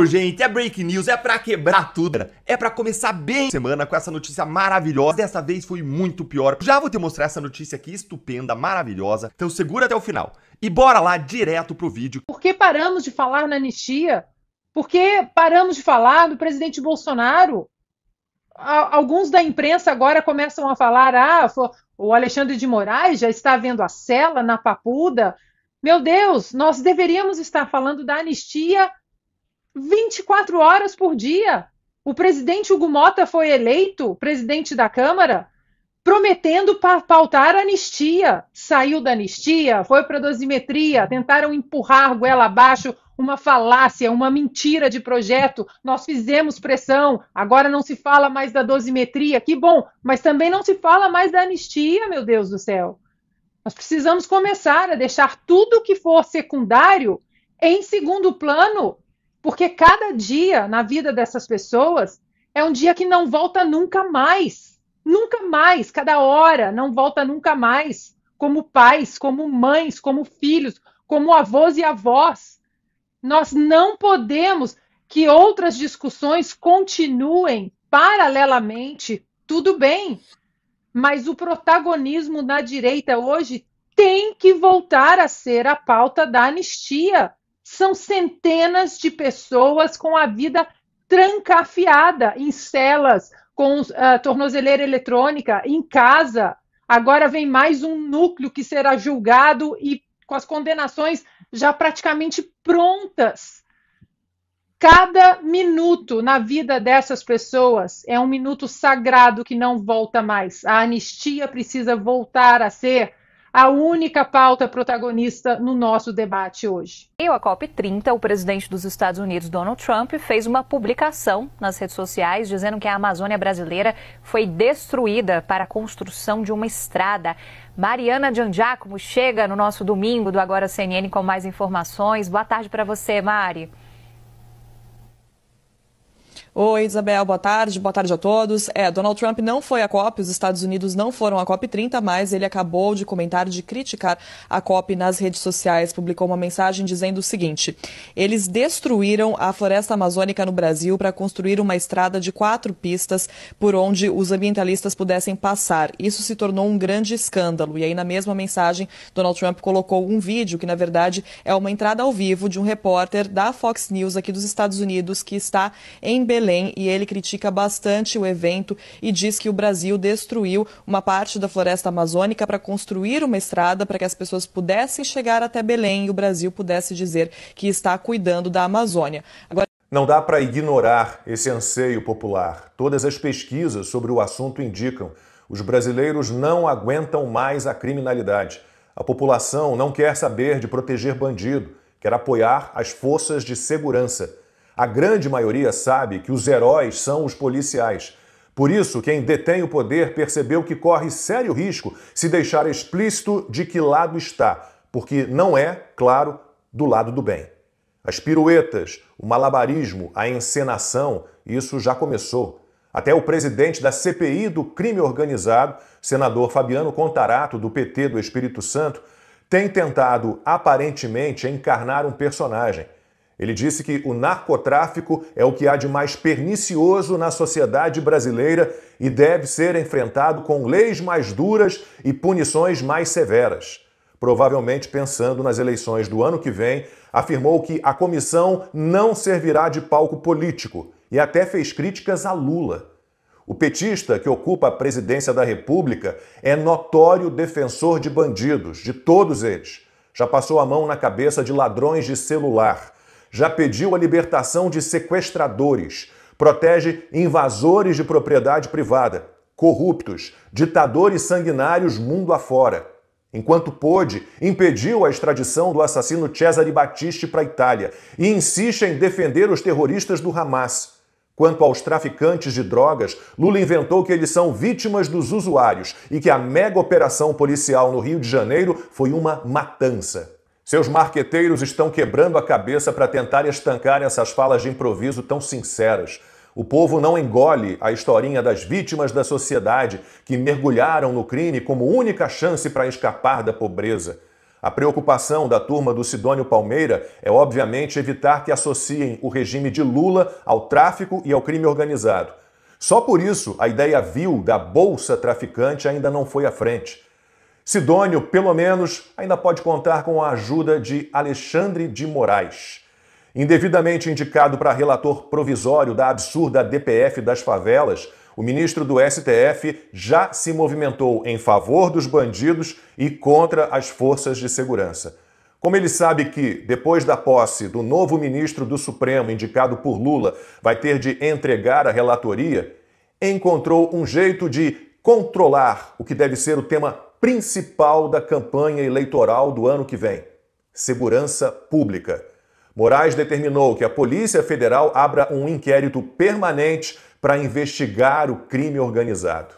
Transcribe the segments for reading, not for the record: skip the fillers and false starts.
Gente, é break news, é pra quebrar tudo. É pra começar bem a semana com essa notícia maravilhosa. Dessa vez foi muito pior. Já vou te mostrar essa notícia aqui estupenda, maravilhosa. Então segura até o final. E bora lá direto pro vídeo. Por que paramos de falar na anistia? Por que paramos de falar do presidente Bolsonaro? Alguns da imprensa agora começam a falar: o Alexandre de Moraes já está vendo a cela na Papuda. Meu Deus, nós deveríamos estar falando da anistia 24 horas por dia. O presidente Hugo Mota foi eleito presidente da Câmara prometendo pautar a anistia. Saiu da anistia, foi para a dosimetria, tentaram empurrar goela abaixo uma falácia, uma mentira de projeto. Nós fizemos pressão, agora não se fala mais da dosimetria, que bom, mas também não se fala mais da anistia, meu Deus do céu. Nós precisamos começar a deixar tudo que for secundário em segundo plano, porque cada dia na vida dessas pessoas é um dia que não volta nunca mais. Nunca mais, cada hora não volta nunca mais. Como pais, como mães, como filhos, como avós e avós. Nós não podemos que outras discussões continuem paralelamente. Tudo bem, mas o protagonismo na direita hoje tem que voltar a ser a pauta da anistia. São centenas de pessoas com a vida trancafiada em celas, com tornozeleira eletrônica, em casa. Agora vem mais um núcleo que será julgado e com as condenações já praticamente prontas. Cada minuto na vida dessas pessoas é um minuto sagrado que não volta mais. A anistia precisa voltar a ser a única pauta protagonista no nosso debate hoje. Em a COP30, o presidente dos Estados Unidos, Donald Trump, fez uma publicação nas redes sociais dizendo que a Amazônia brasileira foi destruída para a construção de uma estrada. Mariana Giangiacomo chega no nosso domingo do Agora CNN com mais informações. Boa tarde para você, Mari. Oi, Isabel, boa tarde a todos. Donald Trump não foi à COP, os Estados Unidos não foram à COP30, mas ele acabou de comentar, de criticar a COP nas redes sociais. Publicou uma mensagem dizendo o seguinte: eles destruíram a floresta amazônica no Brasil para construir uma estrada de 4 pistas por onde os ambientalistas pudessem passar. Isso se tornou um grande escândalo. E aí, na mesma mensagem, Donald Trump colocou um vídeo que, na verdade, é uma entrada ao vivo de um repórter da Fox News aqui dos Estados Unidos que está em Belém. E ele critica bastante o evento e diz que o Brasil destruiu uma parte da floresta amazônica para construir uma estrada para que as pessoas pudessem chegar até Belém e o Brasil pudesse dizer que está cuidando da Amazônia. Não dá para ignorar esse anseio popular. Todas as pesquisas sobre o assunto indicam: os brasileiros não aguentam mais a criminalidade. A população não quer saber de proteger bandido, quer apoiar as forças de segurança. A grande maioria sabe que os heróis são os policiais. Por isso, quem detém o poder percebeu que corre sério risco se deixar explícito de que lado está, porque não é, claro, do lado do bem. As piruetas, o malabarismo, a encenação, isso já começou. Até o presidente da CPI do crime organizado, senador Fabiano Contarato, do PT do Espírito Santo, tem tentado, aparentemente, encarnar um personagem. Ele disse que o narcotráfico é o que há de mais pernicioso na sociedade brasileira e deve ser enfrentado com leis mais duras e punições mais severas. Provavelmente pensando nas eleições do ano que vem, afirmou que a comissão não servirá de palco político e até fez críticas a Lula. O petista que ocupa a presidência da República é notório defensor de bandidos, de todos eles. Já passou a mão na cabeça de ladrões de celular. Já pediu a libertação de sequestradores, protege invasores de propriedade privada, corruptos, ditadores sanguinários mundo afora. Enquanto pôde, impediu a extradição do assassino Cesare Battisti para a Itália e insiste em defender os terroristas do Hamas. Quanto aos traficantes de drogas, Lula inventou que eles são vítimas dos usuários e que a mega operação policial no Rio de Janeiro foi uma matança. Seus marqueteiros estão quebrando a cabeça para tentar estancar essas falas de improviso tão sinceras. O povo não engole a historinha das vítimas da sociedade que mergulharam no crime como única chance para escapar da pobreza. A preocupação da turma do Sidônio Palmeira é, obviamente, evitar que associem o regime de Lula ao tráfico e ao crime organizado. Só por isso, a ideia vil da bolsa traficante ainda não foi à frente. Sidônio, pelo menos, ainda pode contar com a ajuda de Alexandre de Moraes. Indevidamente indicado para relator provisório da absurda DPF das favelas, o ministro do STF já se movimentou em favor dos bandidos e contra as forças de segurança. Como ele sabe que, depois da posse do novo ministro do Supremo indicado por Lula, vai ter de entregar a relatoria, encontrou um jeito de controlar o que deve ser o tema principal da campanha eleitoral do ano que vem: segurança pública. Moraes determinou que a Polícia Federal abra um inquérito permanente para investigar o crime organizado.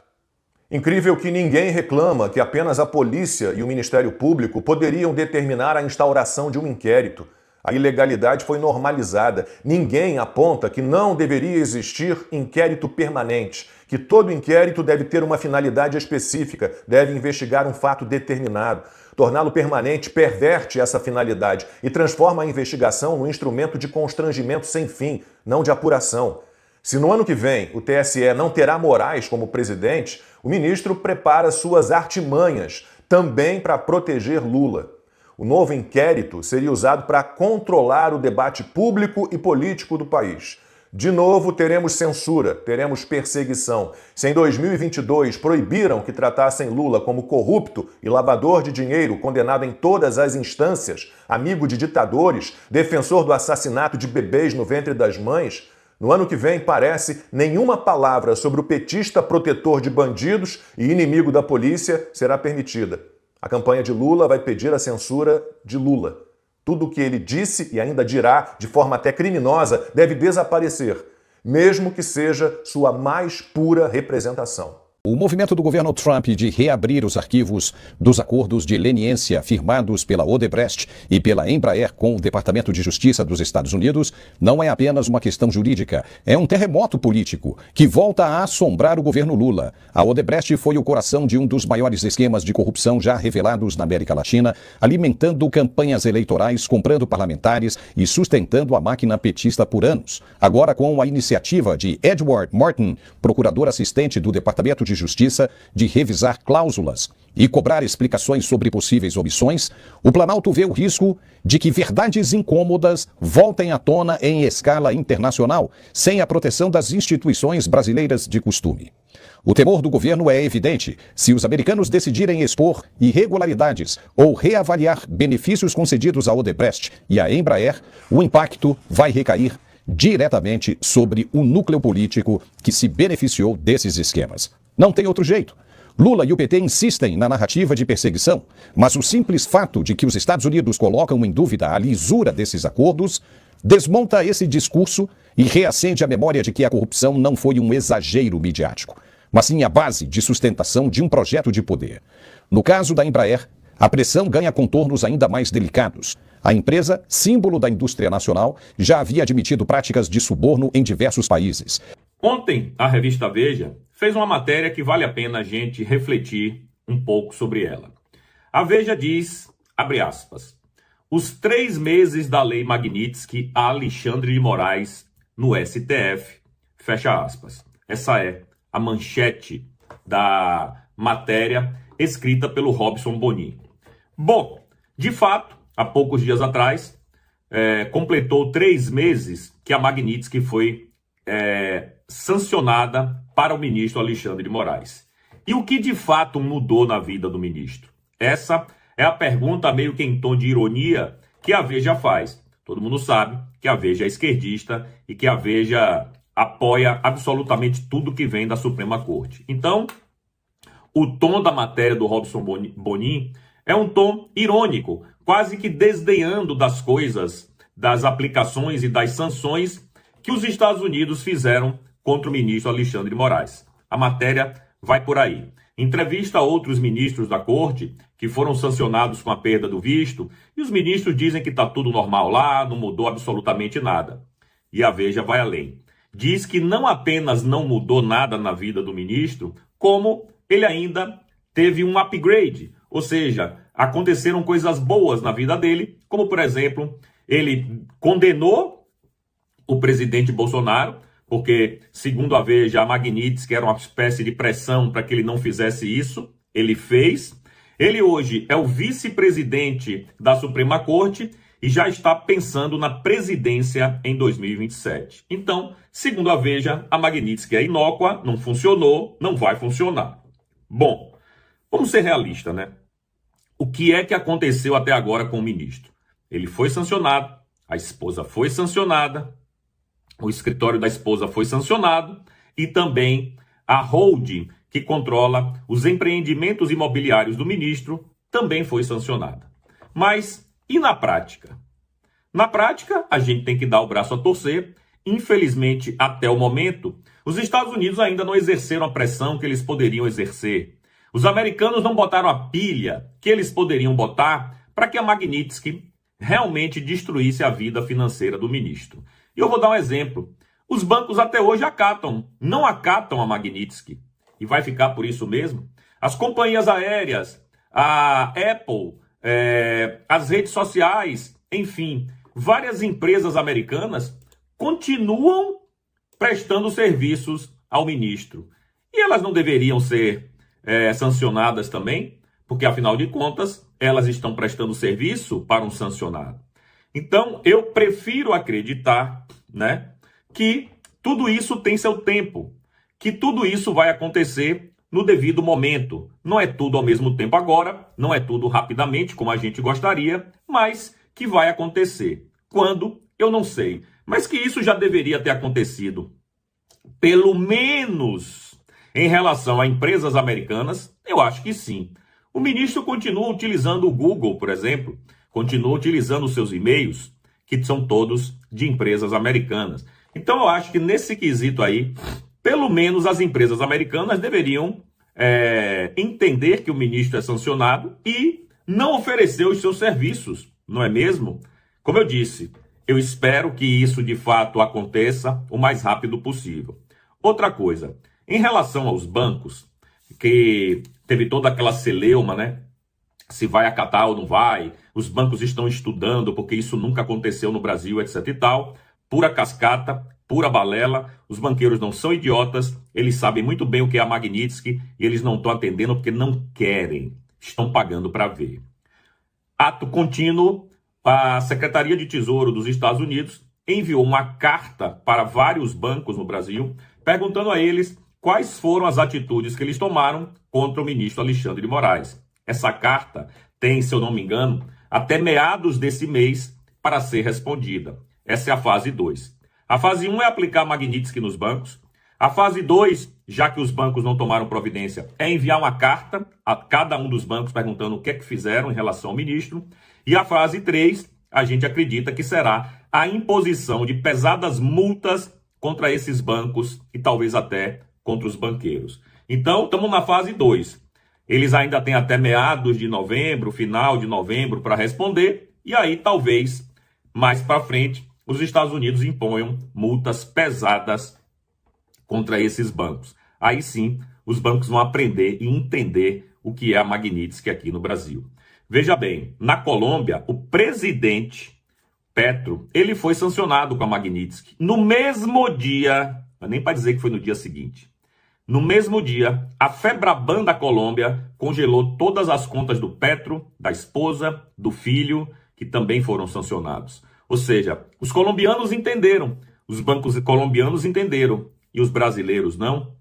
Incrível que ninguém reclama que apenas a polícia e o Ministério Público poderiam determinar a instauração de um inquérito. A ilegalidade foi normalizada. Ninguém aponta que não deveria existir inquérito permanente, que todo inquérito deve ter uma finalidade específica, deve investigar um fato determinado. Torná-lo permanente perverte essa finalidade e transforma a investigação num instrumento de constrangimento sem fim, não de apuração. Se no ano que vem o TSE não terá Moraes como presidente, o ministro prepara suas artimanhas, também para proteger Lula. O novo inquérito seria usado para controlar o debate público e político do país. De novo, teremos censura, teremos perseguição. Se em 2022 proibiram que tratassem Lula como corrupto e lavador de dinheiro condenado em todas as instâncias, amigo de ditadores, defensor do assassinato de bebês no ventre das mães, no ano que vem, parece, nenhuma palavra sobre o petista protetor de bandidos e inimigo da polícia será permitida. A campanha de Lula vai pedir a censura de Lula. Tudo o que ele disse e ainda dirá, de forma até criminosa, deve desaparecer, mesmo que seja sua mais pura representação. O movimento do governo Trump de reabrir os arquivos dos acordos de leniência firmados pela Odebrecht e pela Embraer com o Departamento de Justiça dos Estados Unidos não é apenas uma questão jurídica, é um terremoto político que volta a assombrar o governo Lula. A Odebrecht foi o coração de um dos maiores esquemas de corrupção já revelados na América Latina, alimentando campanhas eleitorais, comprando parlamentares e sustentando a máquina petista por anos. Agora, com a iniciativa de Edward Martin, procurador assistente do Departamento de Justiça, de revisar cláusulas e cobrar explicações sobre possíveis omissões, o Planalto vê o risco de que verdades incômodas voltem à tona em escala internacional, sem a proteção das instituições brasileiras de costume. O temor do governo é evidente. Se os americanos decidirem expor irregularidades ou reavaliar benefícios concedidos à Odebrecht e à Embraer, o impacto vai recair diretamente sobre o núcleo político que se beneficiou desses esquemas. Não tem outro jeito. Lula e o PT insistem na narrativa de perseguição, mas o simples fato de que os Estados Unidos colocam em dúvida a lisura desses acordos desmonta esse discurso e reacende a memória de que a corrupção não foi um exagero midiático, mas sim a base de sustentação de um projeto de poder. No caso da Embraer, a pressão ganha contornos ainda mais delicados. A empresa, símbolo da indústria nacional, já havia admitido práticas de suborno em diversos países. Ontem, a revista Veja fez uma matéria que vale a pena a gente refletir um pouco sobre ela. A Veja diz, abre aspas, os 3 meses da Lei Magnitsky a Alexandre de Moraes no STF, fecha aspas. Essa é a manchete da matéria escrita pelo Robson Bonin. Bom, de fato, há poucos dias atrás, completou 3 meses que a Magnitsky foi sancionada para o ministro Alexandre de Moraes. E o que de fato mudou na vida do ministro? Essa é a pergunta meio que em tom de ironia que a Veja faz. Todo mundo sabe que a Veja é esquerdista e que a Veja apoia absolutamente tudo que vem da Suprema Corte. Então, o tom da matéria do Robson Bonin é um tom irônico, quase que desdenhando das coisas, das aplicações e das sanções que os Estados Unidos fizeram contra o ministro Alexandre de Moraes. A matéria vai por aí. Entrevista outros ministros da corte que foram sancionados com a perda do visto e os ministros dizem que está tudo normal lá, não mudou absolutamente nada. E a Veja vai além. Diz que não apenas não mudou nada na vida do ministro, como ele ainda teve um upgrade, ou seja, aconteceram coisas boas na vida dele, como, por exemplo, ele condenou o presidente Bolsonaro, porque, segundo a Veja, a Magnitsky era uma espécie de pressão para que ele não fizesse isso. Ele fez. Ele hoje é o vice-presidente da Suprema Corte e já está pensando na presidência em 2027. Então, segundo a Veja, a Magnitsky é inócua, não funcionou, não vai funcionar. Bom, vamos ser realistas, né? O que é que aconteceu até agora com o ministro? Ele foi sancionado, a esposa foi sancionada, o escritório da esposa foi sancionado e também a holding que controla os empreendimentos imobiliários do ministro também foi sancionada. Mas e na prática? Na prática, a gente tem que dar o braço a torcer. Infelizmente, até o momento, os Estados Unidos ainda não exerceram a pressão que eles poderiam exercer. Os americanos não botaram a pilha que eles poderiam botar para que a Magnitsky realmente destruísse a vida financeira do ministro. E eu vou dar um exemplo. Os bancos até hoje não acatam a Magnitsky. E vai ficar por isso mesmo. As companhias aéreas, a Apple, as redes sociais, enfim, várias empresas americanas continuam prestando serviços ao ministro. E elas não deveriam ser sancionadas também, porque afinal de contas, elas estão prestando serviço para um sancionado. Então, eu prefiro acreditar, né, que tudo isso tem seu tempo, que tudo isso vai acontecer no devido momento. Não é tudo ao mesmo tempo agora, não é tudo rapidamente, como a gente gostaria, mas que vai acontecer. Quando? Eu não sei. Mas que isso já deveria ter acontecido. Pelo menos em relação a empresas americanas, eu acho que sim. O ministro continua utilizando o Google, por exemplo, continua utilizando os seus e-mails, que são todos de empresas americanas. Então eu acho que nesse quesito aí, pelo menos as empresas americanas deveriam entender que o ministro é sancionado e não oferecer os seus serviços, não é mesmo? Como eu disse, eu espero que isso de fato aconteça o mais rápido possível. Outra coisa, em relação aos bancos, que teve toda aquela celeuma, né? Se vai acatar ou não vai, os bancos estão estudando porque isso nunca aconteceu no Brasil, etc e tal. Pura cascata, pura balela, os banqueiros não são idiotas, eles sabem muito bem o que é a Magnitsky e eles não estão atendendo porque não querem, estão pagando para ver. Ato contínuo, a Secretaria de Tesouro dos Estados Unidos enviou uma carta para vários bancos no Brasil, perguntando a eles quais foram as atitudes que eles tomaram contra o ministro Alexandre de Moraes. Essa carta tem, se eu não me engano, até meados desse mês para ser respondida. Essa é a fase 2. A fase 1 é aplicar a Magnitsky nos bancos. A fase 2, já que os bancos não tomaram providência, é enviar uma carta a cada um dos bancos perguntando o que é que fizeram em relação ao ministro. E a fase 3, a gente acredita que será a imposição de pesadas multas contra esses bancos e talvez até contra os banqueiros. Então, estamos na fase 2. Eles ainda têm até meados de novembro, final de novembro para responder. E aí, talvez, mais para frente, os Estados Unidos imponham multas pesadas contra esses bancos. Aí sim, os bancos vão aprender e entender o que é a Magnitsky aqui no Brasil. Veja bem, na Colômbia, o presidente Petro, ele foi sancionado com a Magnitsky. No mesmo dia, nem para dizer que foi no dia seguinte, no mesmo dia, a Febraban da Colômbia congelou todas as contas do Petro, da esposa, do filho, que também foram sancionados. Ou seja, os colombianos entenderam, os bancos colombianos entenderam, e os brasileiros não?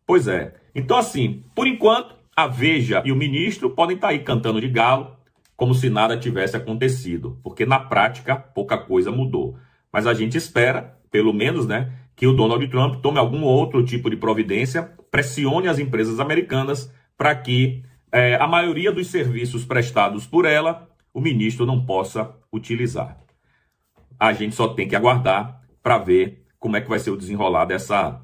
Pois é. Então, assim, por enquanto, a Veja e o ministro podem estar aí cantando de galo, como se nada tivesse acontecido, porque na prática pouca coisa mudou. Mas a gente espera, pelo menos, né, que o Donald Trump tome algum outro tipo de providência, pressione as empresas americanas para que a maioria dos serviços prestados por ela, o ministro não possa utilizar. A gente só tem que aguardar para ver como é que vai ser o desenrolar dessa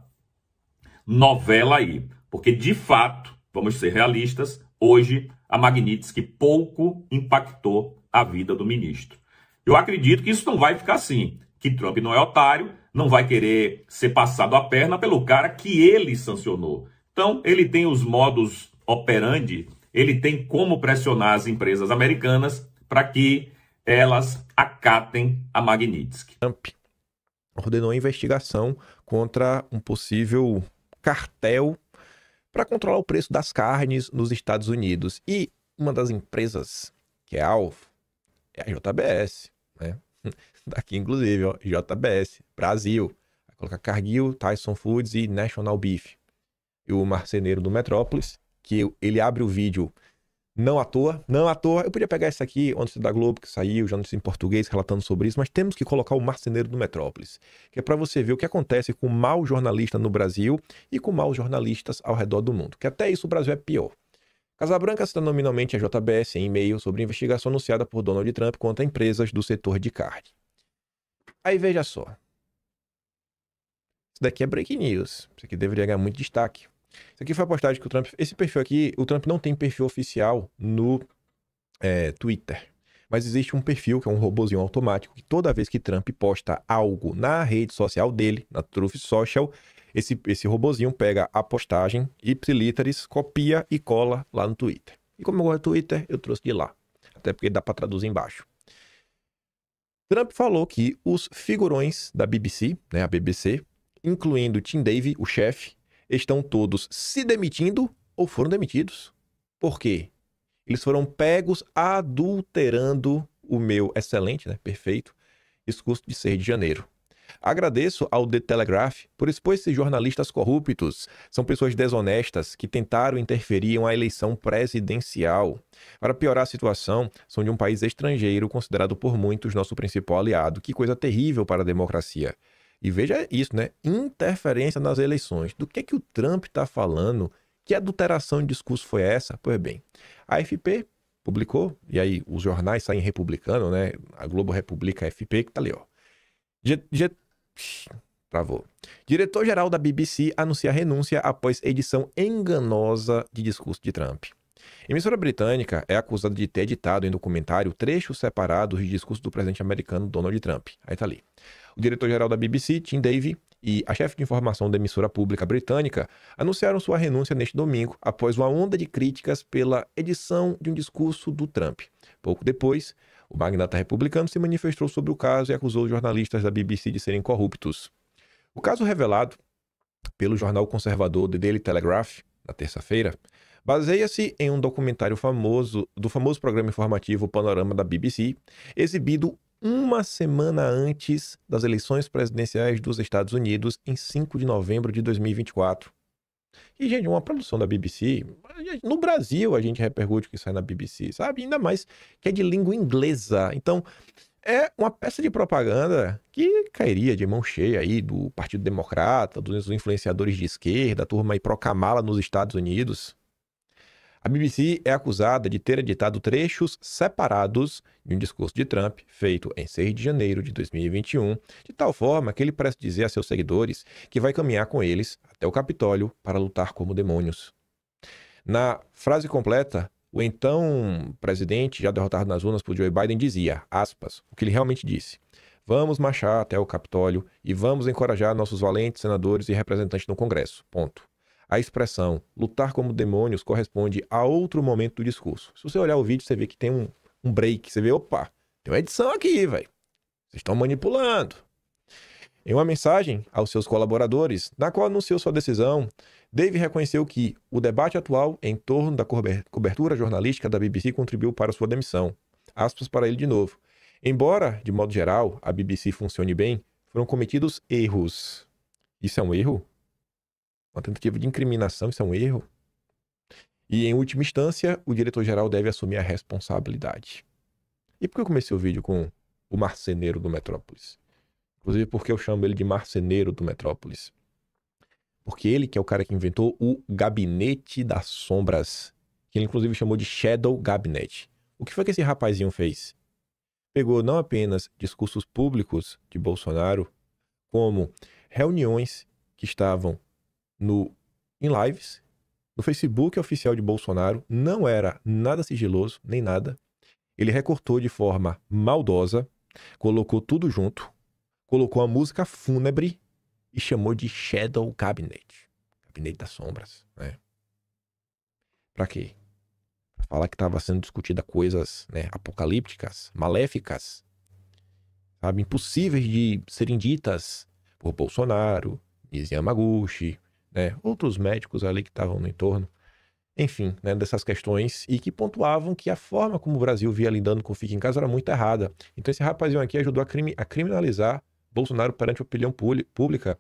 novela aí. Porque, de fato, vamos ser realistas, hoje a Magnitsky pouco impactou a vida do ministro. Eu acredito que isso não vai ficar assim, que Trump não é otário, não vai querer ser passado a perna pelo cara que ele sancionou. Então, ele tem os modus operandi ele tem como pressionar as empresas americanas para que elas acatem a Magnitsky. Trump ordenou a investigação contra um possível cartel para controlar o preço das carnes nos Estados Unidos. E uma das empresas que é alvo é a JBS, né? Daqui, inclusive, ó, JBS, Brasil. Vai colocar Cargill, Tyson Foods e National Beef. E o marceneiro do Metrópolis, que ele abre o vídeo não à toa. Eu podia pegar esse aqui, notícia da Globo, que saiu, já notícia em português, relatando sobre isso, mas temos que colocar o marceneiro do Metrópolis, que é para você ver o que acontece com o mau jornalista no Brasil e com maus jornalistas ao redor do mundo, que até isso o Brasil é pior. Casa Branca cita nominalmente a JBS em e-mail sobre investigação anunciada por Donald Trump contra empresas do setor de carne. Aí veja só. Isso daqui é breaking news. Isso aqui deveria ganhar muito destaque. Isso aqui foi a postagem que o Trump... Esse perfil aqui, o Trump não tem perfil oficial no Twitter. Mas existe um perfil, que é um robozinho automático, que toda vez que Trump posta algo na rede social dele, na Truth Social, esse robozinho pega a postagem, ipsiliteris, copia e cola lá no Twitter. E como eu gosto do Twitter, eu trouxe de lá. Até porque dá para traduzir embaixo. Trump falou que os figurões da BBC, né, a BBC, incluindo Tim Davie, o chefe, estão todos se demitindo ou foram demitidos. Por quê? Eles foram pegos adulterando o meu excelente, né, perfeito, discurso de 6 de janeiro. Agradeço ao The Telegraph por expor esses jornalistas corruptos. São pessoas desonestas que tentaram interferir em uma eleição presidencial. Para piorar a situação, são de um país estrangeiro considerado por muitos nosso principal aliado. Que coisa terrível para a democracia. E veja isso, né? Interferência nas eleições. Do que o Trump está falando? Que adulteração de discurso foi essa? Pois bem, a AFP publicou, e aí os jornais saem republicano, né? A Globo republica a AFP, que tá ali, ó. Travou. Diretor-geral da BBC anuncia renúncia após edição enganosa de discurso de Trump. Emissora britânica é acusada de ter editado em documentário trechos separados de discurso do presidente americano Donald Trump. Aí tá ali. O diretor-geral da BBC, Tim Davie, e a chefe de informação da emissora pública britânica anunciaram sua renúncia neste domingo após uma onda de críticas pela edição de um discurso do Trump. Pouco depois, o magnata republicano se manifestou sobre o caso e acusou os jornalistas da BBC de serem corruptos. O caso revelado pelo jornal conservador The Daily Telegraph, na terça-feira, baseia-se em um documentário do famoso programa informativo Panorama da BBC, exibido uma semana antes das eleições presidenciais dos Estados Unidos, em 5 de novembro de 2024. E, gente, uma produção da BBC, no Brasil a gente repercute o que sai na BBC, sabe? Ainda mais que é de língua inglesa. Então, é uma peça de propaganda que cairia de mão cheia aí do Partido Democrata, dos influenciadores de esquerda, a turma aí pró-Kamala nos Estados Unidos. A BBC é acusada de ter editado trechos separados de um discurso de Trump feito em 6 de janeiro de 2021, de tal forma que ele parece dizer a seus seguidores que vai caminhar com eles até o Capitólio para lutar como demônios. Na frase completa, o então presidente, já derrotado nas urnas por Joe Biden, dizia, aspas, o que ele realmente disse: vamos marchar até o Capitólio e vamos encorajar nossos valentes senadores e representantes no Congresso. Ponto. A expressão lutar como demônios corresponde a outro momento do discurso. Se você olhar o vídeo, você vê que tem um break. Você vê, opa, tem uma edição aqui, velho. Vocês estão manipulando. Em uma mensagem aos seus colaboradores, na qual anunciou sua decisão, Dave reconheceu que o debate atual em torno da cobertura jornalística da BBC contribuiu para sua demissão. Aspas para ele de novo. Embora, de modo geral, a BBC funcione bem, foram cometidos erros. Isso é um erro? Uma tentativa de incriminação, isso é um erro? E, em última instância, o diretor-geral deve assumir a responsabilidade. E por que eu comecei o vídeo com o marceneiro do Metrópolis? Inclusive porque eu chamo ele de marceneiro do Metrópolis. Porque ele que é o cara que inventou o Gabinete das Sombras, que ele inclusive chamou de Shadow Cabinet. O que foi que esse rapazinho fez? Pegou não apenas discursos públicos de Bolsonaro, como reuniões que estavam em lives, no Facebook oficial de Bolsonaro, não era nada sigiloso, nem nada. Ele recortou de forma maldosa, colocou tudo junto, colocou a música fúnebre e chamou de Shadow Cabinet. Gabinete das Sombras, né? Pra quê? falar que estava sendo discutida coisas, né, apocalípticas, maléficas, sabe, impossíveis de serem ditas por Bolsonaro, Nisi Yamaguchi, né, outros médicos ali que estavam no entorno, enfim, né, dessas questões, e que pontuavam que a forma como o Brasil via lidando com o Fique em Casa era muito errada. Então esse rapazinho aqui ajudou a criminalizar Bolsonaro perante a opinião pública,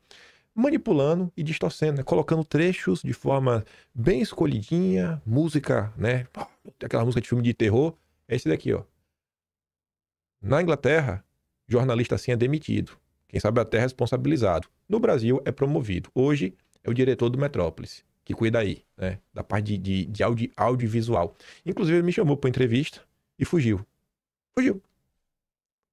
manipulando e distorcendo, né, colocando trechos de forma bem escolhidinha, música, né, aquela música de filme de terror, é esse daqui, ó. Na Inglaterra, jornalista assim é demitido. Quem sabe até responsabilizado. No Brasil é promovido. Hoje é o diretor do Metrópolis, que cuida aí, né, da parte de audiovisual. Inclusive ele me chamou para entrevista e fugiu.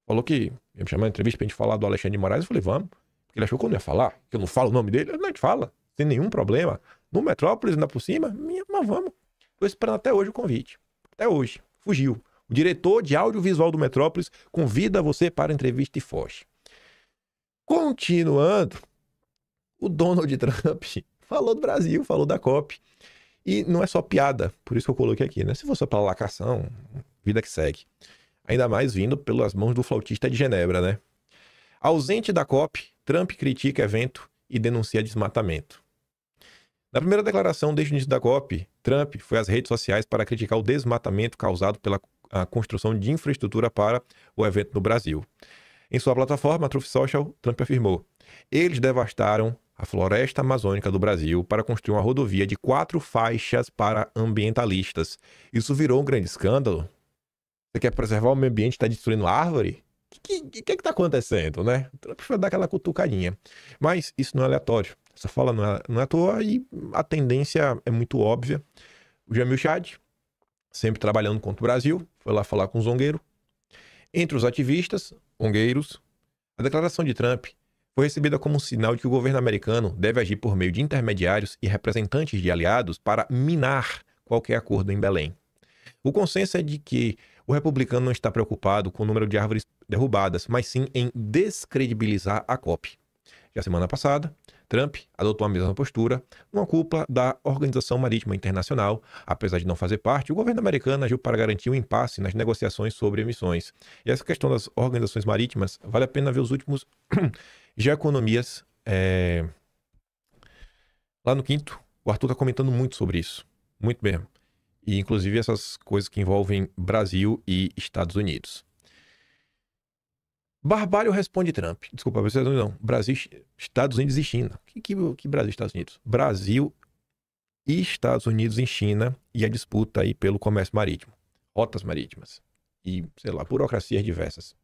Falou que ia me chamar na entrevista pra gente falar do Alexandre de Moraes. Eu falei, vamos. Porque ele achou que eu não ia falar, que eu não falo o nome dele. Não, a gente fala, sem nenhum problema. No Metrópolis, ainda por cima, mas vamos. Tô esperando até hoje o convite. Até hoje. Fugiu. O diretor de audiovisual do Metrópolis convida você para a entrevista e foge. Continuando, o Donald Trump falou do Brasil, falou da COP. E não é só piada, por isso que eu coloquei aqui, né? Se fosse para lacração, vida que segue. Ainda mais vindo pelas mãos do flautista de Genebra, né? Ausente da COP, Trump critica evento e denuncia desmatamento. Na primeira declaração desde o início da COP, Trump foi às redes sociais para criticar o desmatamento causado pela construção de infraestrutura para o evento no Brasil. Em sua plataforma, Truth Social, Trump afirmou: eles devastaram a floresta amazônica do Brasil para construir uma rodovia de 4 faixas para ambientalistas. Isso virou um grande escândalo. Você quer preservar o meio ambiente e está destruindo árvore? O que está acontecendo, né? Trump vai dar aquela cutucadinha. Mas isso não é aleatório. Essa fala não é à toa e a tendência é muito óbvia. O Jamil Chad, sempre trabalhando contra o Brasil, foi lá falar com o zongueiro. Entre os ativistas, zongueiros, a declaração de Trump foi recebida como um sinal de que o governo americano deve agir por meio de intermediários e representantes de aliados para minar qualquer acordo em Belém. O consenso é de que o republicano não está preocupado com o número de árvores derrubadas, mas sim em descredibilizar a COP. Já semana passada, Trump adotou a mesma postura numa cúpula da Organização Marítima Internacional. Apesar de não fazer parte, o governo americano agiu para garantir um impasse nas negociações sobre emissões. E essa questão das organizações marítimas, vale a pena ver os últimos Geoeconomias. Lá no quinto, o Arthur está comentando muito sobre isso. Muito mesmo. E inclusive essas coisas que envolvem Brasil e Estados Unidos. Barbalho responde Trump. Desculpa, vocês não. Brasil, Estados Unidos e China. Que Brasil e Estados Unidos? Brasil e Estados Unidos em China e a disputa aí pelo comércio marítimo. Rotas marítimas. E, sei lá, burocracias diversas.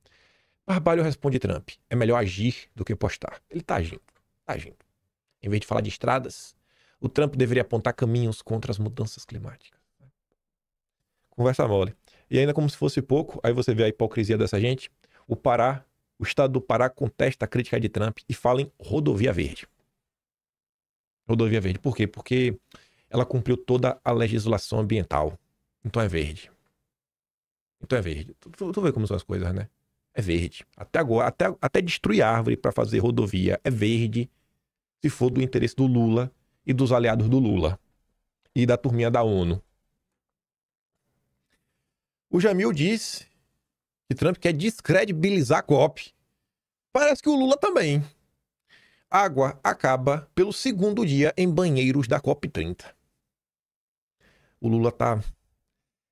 Barbalho responde Trump. É melhor agir do que postar. Ele tá agindo. Em vez de falar de estradas, o Trump deveria apontar caminhos contra as mudanças climáticas. Conversa mole. E ainda como se fosse pouco, aí você vê a hipocrisia dessa gente. O estado do Pará contesta a crítica de Trump e fala em rodovia verde. Rodovia verde. Por quê? Porque ela cumpriu toda a legislação ambiental. Então é verde. Tu vê como são as coisas, né? É verde. Até agora, até destruir árvore para fazer rodovia é verde, se for do interesse do Lula e dos aliados do Lula e da turminha da ONU. O Jamil disse que Trump quer descredibilizar a COP. Parece que o Lula também. Água acaba pelo segundo dia em banheiros da COP30. O Lula tá...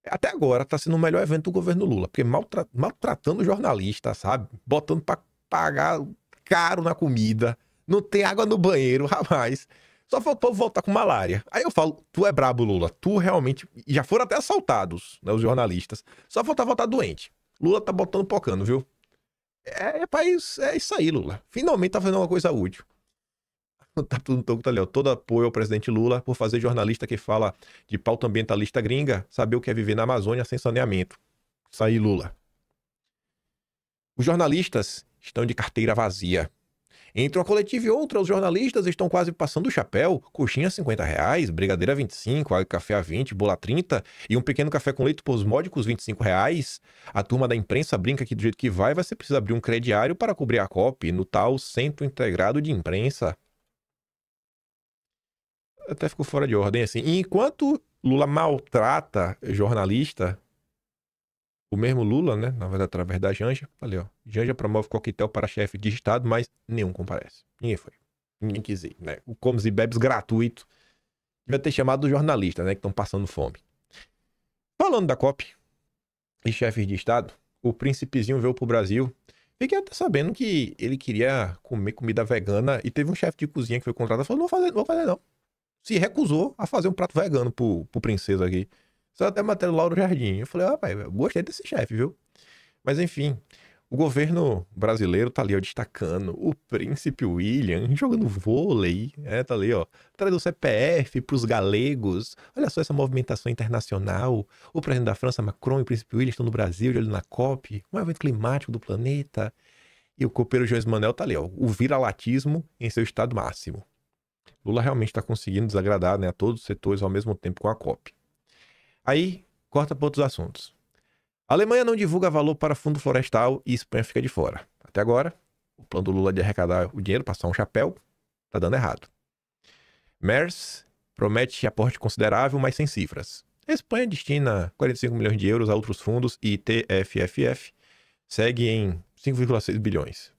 Até agora tá sendo o melhor evento do governo Lula, porque maltratando jornalista, sabe? Botando pra pagar caro na comida. Não tem água no banheiro, rapaz. Só faltou voltar com malária. Aí eu falo, tu é brabo, Lula. Tu realmente... Já foram até assaltados, né, os jornalistas. Só falta voltar doente. Lula tá botando pocando, viu? É isso aí, Lula. Finalmente tá fazendo uma coisa útil. Tá ali, ó. Todo apoio ao presidente Lula por fazer jornalista que fala de pauta ambientalista gringa saber o que é viver na Amazônia sem saneamento. Isso aí, Lula. Os jornalistas estão de carteira vazia. Entre uma coletiva e outra, os jornalistas estão quase passando o chapéu. Coxinha R$50, brigadeira R$25, café a 20, bola 30 e um pequeno café com leite por os módicos R$25. A turma da imprensa brinca que do jeito que vai ser preciso abrir um crediário para cobrir a COP no tal Centro Integrado de Imprensa. até ficou fora de ordem, assim. E enquanto Lula maltrata jornalista, o mesmo Lula, né, na verdade, através da Janja, ali, ó, Janja promove coquetel para chefe de Estado, mas nenhum comparece. Ninguém foi. Ninguém quis ir, né? O comes e bebes gratuito. Devia ter chamado os jornalistas, né, que estão passando fome. Falando da COP e chefes de Estado, o príncipezinho veio pro Brasil. Fiquei até sabendo que ele queria comer comida vegana e teve um chefe de cozinha que foi contratado e falou, não vou fazer não. Se recusou a fazer um prato vegano pro princesa aqui. Só até matéria Lauro Jardim. Eu falei, rapaz, eu gostei desse chefe, viu? Mas enfim, o governo brasileiro tá ali, ó, destacando o príncipe William jogando vôlei, tá ali, ó, traz o CPF pros galegos. Olha só essa movimentação internacional. O presidente da França, Macron, e o príncipe William estão no Brasil, de olho na COP, um evento climático do planeta. E o copeiro João Manuel tá ali, ó, o viralatismo em seu estado máximo. Lula realmente está conseguindo desagradar, né, a todos os setores ao mesmo tempo com a COP. Aí, corta para outros assuntos. A Alemanha não divulga valor para fundo florestal e Espanha fica de fora. Até agora, o plano do Lula de arrecadar o dinheiro, passar um chapéu, tá dando errado. Merz promete aporte considerável, mas sem cifras. A Espanha destina 45 milhões de euros a outros fundos e TFFF segue em 5,6 bilhões.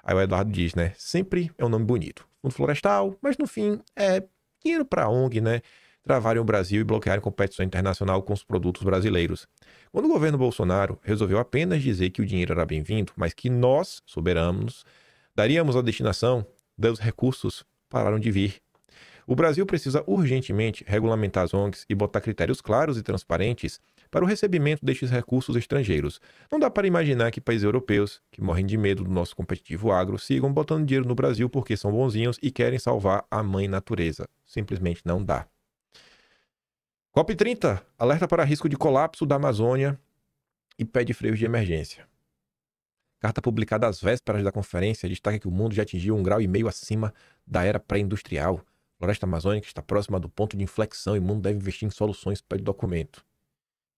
Aí o Eduardo diz, né, sempre é um nome bonito. Fundo florestal, mas no fim é dinheiro para a ONG, né, travarem o Brasil e bloquearem competição internacional com os produtos brasileiros. Quando o governo Bolsonaro resolveu apenas dizer que o dinheiro era bem-vindo, mas que nós, soberanos, daríamos a destinação, os recursos pararam de vir. O Brasil precisa urgentemente regulamentar as ONGs e botar critérios claros e transparentes para o recebimento destes recursos estrangeiros. Não dá para imaginar que países europeus, que morrem de medo do nosso competitivo agro, sigam botando dinheiro no Brasil porque são bonzinhos e querem salvar a mãe natureza. Simplesmente não dá. COP30 alerta para risco de colapso da Amazônia e pede freios de emergência. Carta publicada às vésperas da conferência destaca que o mundo já atingiu 1,5 grau acima da era pré-industrial. A floresta amazônica está próxima do ponto de inflexão e o mundo deve investir em soluções para o documento.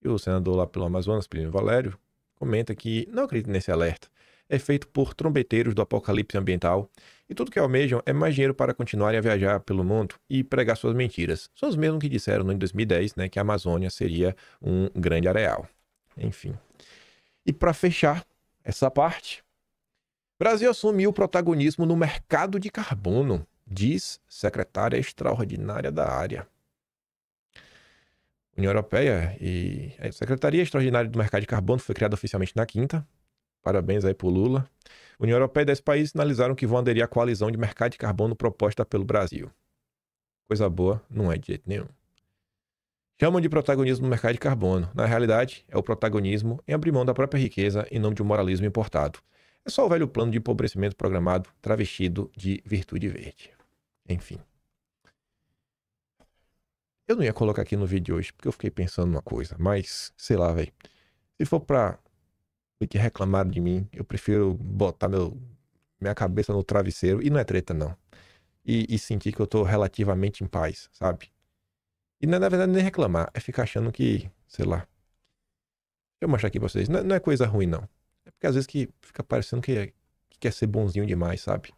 E o senador lá pelo Amazonas, Plínio Valério, comenta que não acredita nesse alerta. É feito por trombeteiros do apocalipse ambiental e tudo que almejam é mais dinheiro para continuarem a viajar pelo mundo e pregar suas mentiras. São os mesmos que disseram em 2010, né, que a Amazônia seria um grande areal. Enfim. E para fechar essa parte, o Brasil assumiu o protagonismo no mercado de carbono, diz secretária extraordinária da área. União Europeia e a Secretaria Extraordinária do Mercado de Carbono foi criada oficialmente na quinta. Parabéns aí pro Lula. União Europeia e 10 países sinalizaram que vão aderir à coalizão de mercado de carbono proposta pelo Brasil. Coisa boa, não é de jeito nenhum. Chamam de protagonismo no mercado de carbono. Na realidade, é o protagonismo em abrir mão da própria riqueza em nome de um moralismo importado. É só o velho plano de empobrecimento programado travestido de virtude verde. Enfim. Eu não ia colocar aqui no vídeo de hoje porque eu fiquei pensando numa coisa, mas sei lá, velho. Se for pra que reclamaram de mim, eu prefiro botar minha cabeça no travesseiro, e não é treta não, e sentir que eu tô relativamente em paz, sabe? E não é, na verdade, nem reclamar, é ficar achando que, sei lá, deixa eu mostrar aqui pra vocês, não é coisa ruim não, é porque às vezes que fica parecendo que quer ser bonzinho demais, sabe?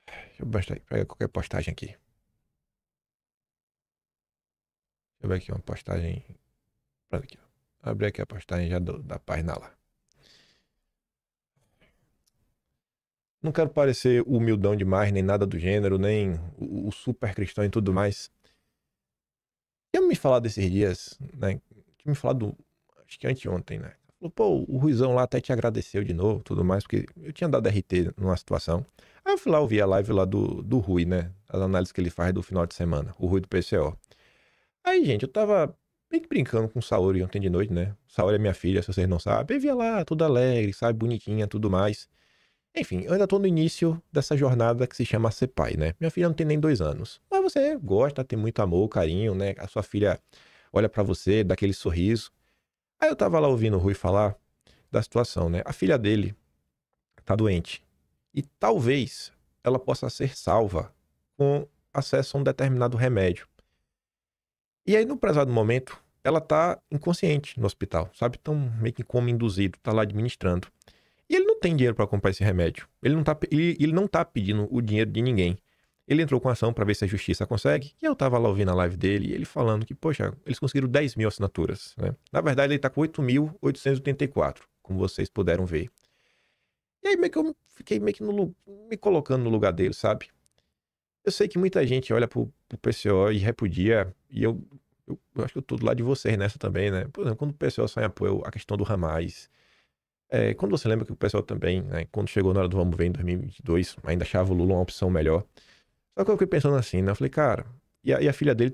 Deixa eu mostrar, pegar qualquer postagem aqui, deixa eu ver aqui uma postagem, pronto aqui, ó. Abri aqui a postagem já da página lá. Não quero parecer humildão demais, nem nada do gênero, nem o super cristão e tudo mais. Tinha me falado desses dias, né? Tinha me falado, acho que anteontem, né? Falou, pô, o Ruizão lá até te agradeceu de novo, tudo mais, porque eu tinha dado RT numa situação. Aí eu fui lá ouvir a live lá do Rui, né? As análises que ele faz do final de semana, o Rui do PCO. Aí, gente, eu tava meio que brincando com o Saori ontem de noite, né? Saori é minha filha, se vocês não sabem. Eu via lá, tudo alegre, sabe? Bonitinha, tudo mais. Enfim, eu ainda tô no início dessa jornada que se chama ser pai, né? Minha filha não tem nem 2 anos. Mas você gosta, tem muito amor, carinho, né? A sua filha olha pra você, dá aquele sorriso. Aí eu tava lá ouvindo o Rui falar da situação, né? A filha dele tá doente. E talvez ela possa ser salva com acesso a um determinado remédio. E aí, no prezado momento, ela tá inconsciente no hospital, sabe? Então, meio que em coma induzido, tá lá administrando. E ele não tem dinheiro para comprar esse remédio. Ele não tá pedindo o dinheiro de ninguém. Ele entrou com ação para ver se a justiça consegue. E eu tava lá ouvindo a live dele e ele falando que, poxa, eles conseguiram 10 mil assinaturas, né? Na verdade, ele tá com 8.884, como vocês puderam ver. E aí meio que eu fiquei meio que me colocando no lugar dele, sabe? Eu sei que muita gente olha pro PCO e repudia, e eu acho que eu tô do lado de vocês nessa também, né? Por exemplo, quando o PCO sai em apoio à questão do Hamas, quando você lembra que o PCO também, né, quando chegou na hora do Vamos Ver em 2022, ainda achava o Lula uma opção melhor. Só que eu fiquei pensando assim, né? Eu falei, cara, e a filha dele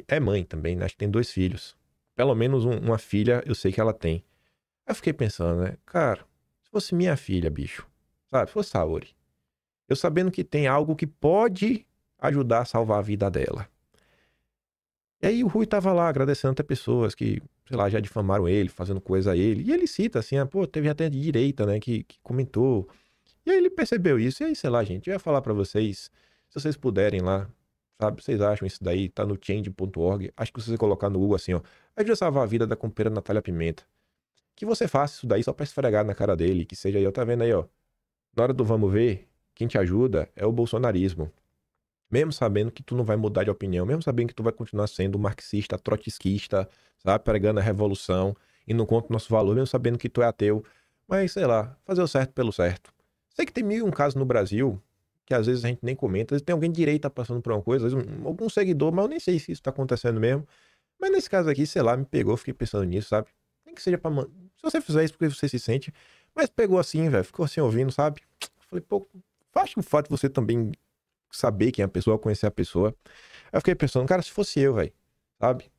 é mãe também, né? Acho que tem 2 filhos. Pelo menos uma filha eu sei que ela tem. Aí eu fiquei pensando, né? Cara, se fosse minha filha, bicho, sabe? Se fosse Saori, eu sabendo que tem algo que pode ajudar a salvar a vida dela. E aí o Rui tava lá agradecendo até pessoas que, sei lá, já difamaram ele, fazendo coisa a ele. E ele cita assim, pô, teve até de direita, né, que comentou. E aí ele percebeu isso. E aí, sei lá, gente, eu ia falar pra vocês, se vocês puderem lá, sabe, vocês acham isso daí, tá no change.org. Acho que se você colocar no Google assim, ó, ajuda a salvar a vida da companheira Natália Pimenta. Que você faça isso daí só pra esfregar na cara dele, que seja aí, ó, tá vendo aí, ó. Na hora do Vamos Ver, quem te ajuda é o bolsonarismo. Mesmo sabendo que tu não vai mudar de opinião, mesmo sabendo que tu vai continuar sendo marxista, trotskista, sabe, pregando a revolução, e não conta o nosso valor, mesmo sabendo que tu é ateu. Mas, sei lá, fazer o certo pelo certo. Sei que tem 1001 casos no Brasil, que às vezes a gente nem comenta, às vezes tem alguém de direita passando por uma coisa, às vezes algum seguidor, mas eu nem sei se isso tá acontecendo mesmo. Mas nesse caso aqui, sei lá, me pegou, fiquei pensando nisso, sabe? Nem que seja pra... Se você fizer isso porque você se sente, mas pegou assim, velho, ficou assim ouvindo, sabe? Falei, pô, acho que o fato de você também saber quem é a pessoa, conhecer a pessoa. Aí eu fiquei pensando, cara, se fosse eu, velho, sabe?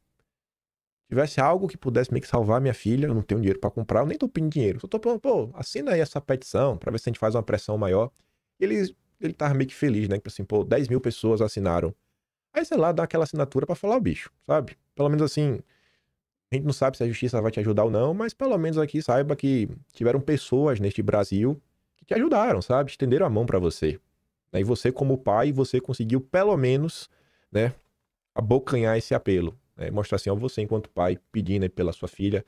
Tivesse algo que pudesse meio que salvar minha filha, eu não tenho dinheiro pra comprar, eu nem tô pedindo dinheiro. Só tô falando, pô, assina aí essa petição pra ver se a gente faz uma pressão maior. E ele tava meio que feliz, né? Tipo assim, pô, 10 mil pessoas assinaram. Aí, sei lá, dá aquela assinatura pra falar o bicho, sabe? Pelo menos assim, a gente não sabe se a justiça vai te ajudar ou não, mas pelo menos aqui saiba que tiveram pessoas neste Brasil que te ajudaram, sabe? Estenderam a mão pra você. E você, como pai, você conseguiu pelo menos, né, abocanhar esse apelo. Né? Mostrar assim, ó, você enquanto pai, pedindo aí pela sua filha,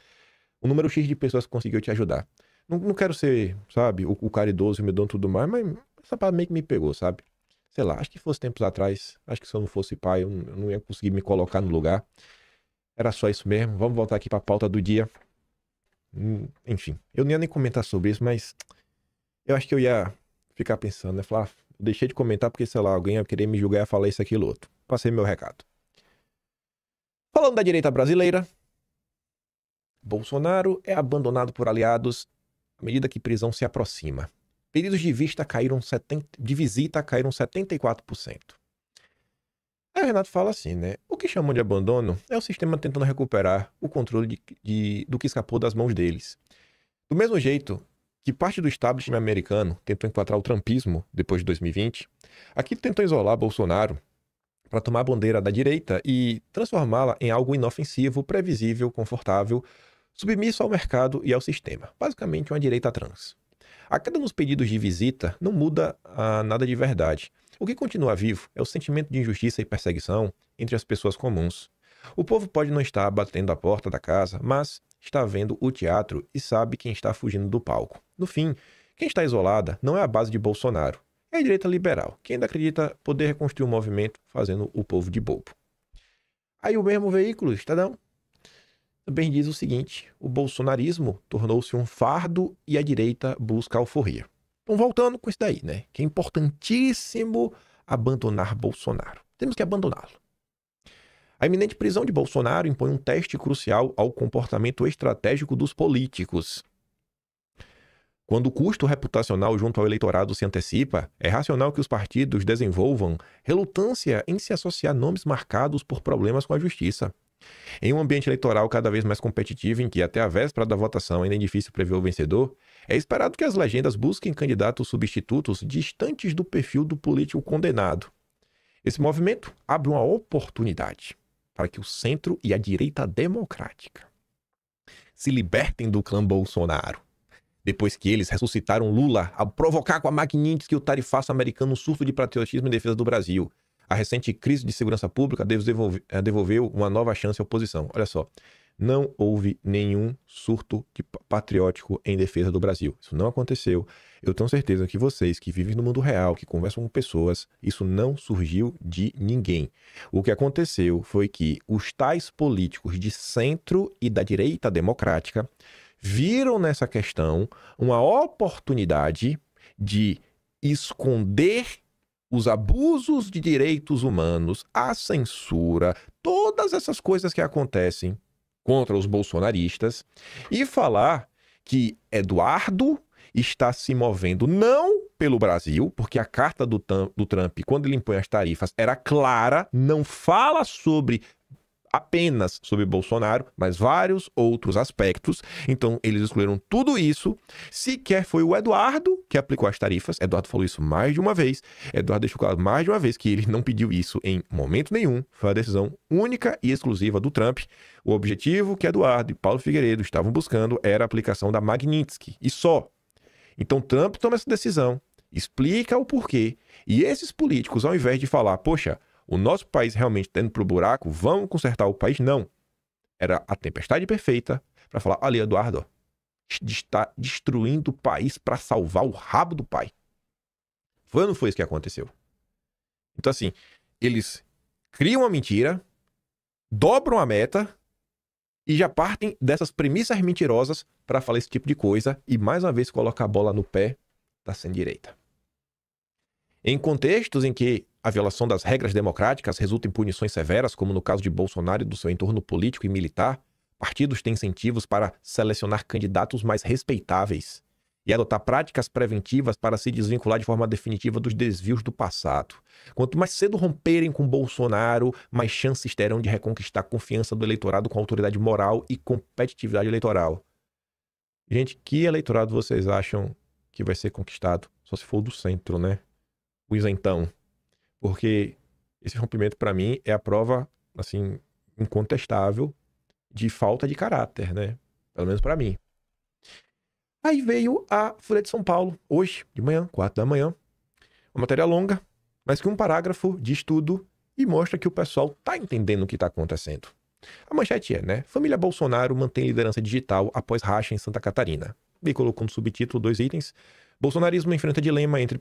um número X de pessoas que conseguiu te ajudar. Não quero ser, sabe, o caridoso, o medonho e tudo mais, mas essa parada meio que me pegou, sabe? Sei lá, acho que fosse tempos atrás, acho que se eu não fosse pai, eu não ia conseguir me colocar no lugar. Era só isso mesmo. Vamos voltar aqui pra pauta do dia. Enfim, eu não ia nem comentar sobre isso, mas eu acho que eu ia ficar pensando, né? Falar, deixei de comentar porque, sei lá, alguém ia querer me julgar e ia falar isso, aquilo, outro. Passei meu recado. Falando da direita brasileira, Bolsonaro é abandonado por aliados à medida que prisão se aproxima. Pedidos de visita caíram 74%. Aí o Renato fala assim, né? O que chamam de abandono é o sistema tentando recuperar o controle do que escapou das mãos deles. Do mesmo jeito que parte do establishment americano tentou encontrar o trumpismo depois de 2020, aqui tentou isolar Bolsonaro para tomar a bandeira da direita e transformá-la em algo inofensivo, previsível, confortável, submisso ao mercado e ao sistema. Basicamente uma direita trans. A queda nos pedidos de visita não muda nada de verdade. O que continua vivo é o sentimento de injustiça e perseguição entre as pessoas comuns. O povo pode não estar batendo a porta da casa, mas está vendo o teatro e sabe quem está fugindo do palco. No fim, quem está isolada não é a base de Bolsonaro, é a direita liberal, que ainda acredita poder reconstruir o movimento fazendo o povo de bobo. Aí o mesmo veículo, Estadão, também diz o seguinte: o bolsonarismo tornou-se um fardo e a direita busca alforria. Então, voltando com isso daí, né? Que é importantíssimo abandonar Bolsonaro. Temos que abandoná-lo. A iminente prisão de Bolsonaro impõe um teste crucial ao comportamento estratégico dos políticos. Quando o custo reputacional junto ao eleitorado se antecipa, é racional que os partidos desenvolvam relutância em se associar a nomes marcados por problemas com a justiça. Em um ambiente eleitoral cada vez mais competitivo, em que até a véspera da votação ainda é difícil prever o vencedor, é esperado que as legendas busquem candidatos substitutos distantes do perfil do político condenado. Esse movimento abre uma oportunidade para que o centro e a direita democrática se libertem do clã Bolsonaro. Depois que eles ressuscitaram Lula ao provocar com a maquininha que o tarifaço americano um surto de patriotismo em defesa do Brasil. A recente crise de segurança pública devolveu uma nova chance à oposição. Olha só, não houve nenhum surto patriótico em defesa do Brasil. Isso não aconteceu. Eu tenho certeza que vocês que vivem no mundo real, que conversam com pessoas, isso não surgiu de ninguém. O que aconteceu foi que os tais políticos de centro e da direita democrática viram nessa questão uma oportunidade de esconder os abusos de direitos humanos, a censura, todas essas coisas que acontecem contra os bolsonaristas e falar que Eduardo está se movendo não pelo Brasil, porque a carta do Trump, quando ele impõe as tarifas, era clara, não fala apenas sobre Bolsonaro, mas vários outros aspectos. Então, eles excluíram tudo isso. Sequer foi o Eduardo que aplicou as tarifas. Eduardo falou isso mais de uma vez. Eduardo deixou claro mais de uma vez que ele não pediu isso em momento nenhum. Foi uma decisão única e exclusiva do Trump. O objetivo que Eduardo e Paulo Figueiredo estavam buscando era a aplicação da Magnitsky. E só. Então, Trump toma essa decisão, explica o porquê. E esses políticos, ao invés de falar, poxa, o nosso país realmente está indo pro buraco, vamos consertar o país? Não. Era a tempestade perfeita para falar, olha, Eduardo, ó, está destruindo o país para salvar o rabo do pai. Foi ou não foi isso que aconteceu? Então, assim, eles criam uma mentira, dobram a meta e já partem dessas premissas mentirosas para falar esse tipo de coisa e, mais uma vez, colocar a bola no pé da centro-direita. Em contextos em que a violação das regras democráticas resulta em punições severas, como no caso de Bolsonaro e do seu entorno político e militar, partidos têm incentivos para selecionar candidatos mais respeitáveis e adotar práticas preventivas para se desvincular de forma definitiva dos desvios do passado. Quanto mais cedo romperem com Bolsonaro, mais chances terão de reconquistar a confiança do eleitorado com autoridade moral e competitividade eleitoral. Gente, que eleitorado vocês acham que vai ser conquistado? Só se for do centro, né? O isentão. Porque esse rompimento, para mim, é a prova, assim, incontestável de falta de caráter, né? Pelo menos para mim. Aí veio a Folha de São Paulo, hoje, de manhã, 4 da manhã. Uma matéria longa, mas que um parágrafo diz tudo e mostra que o pessoal tá entendendo o que tá acontecendo. A manchete é, né? Família Bolsonaro mantém liderança digital após racha em Santa Catarina. E colocou no subtítulo 2 itens. Bolsonarismo enfrenta dilema entre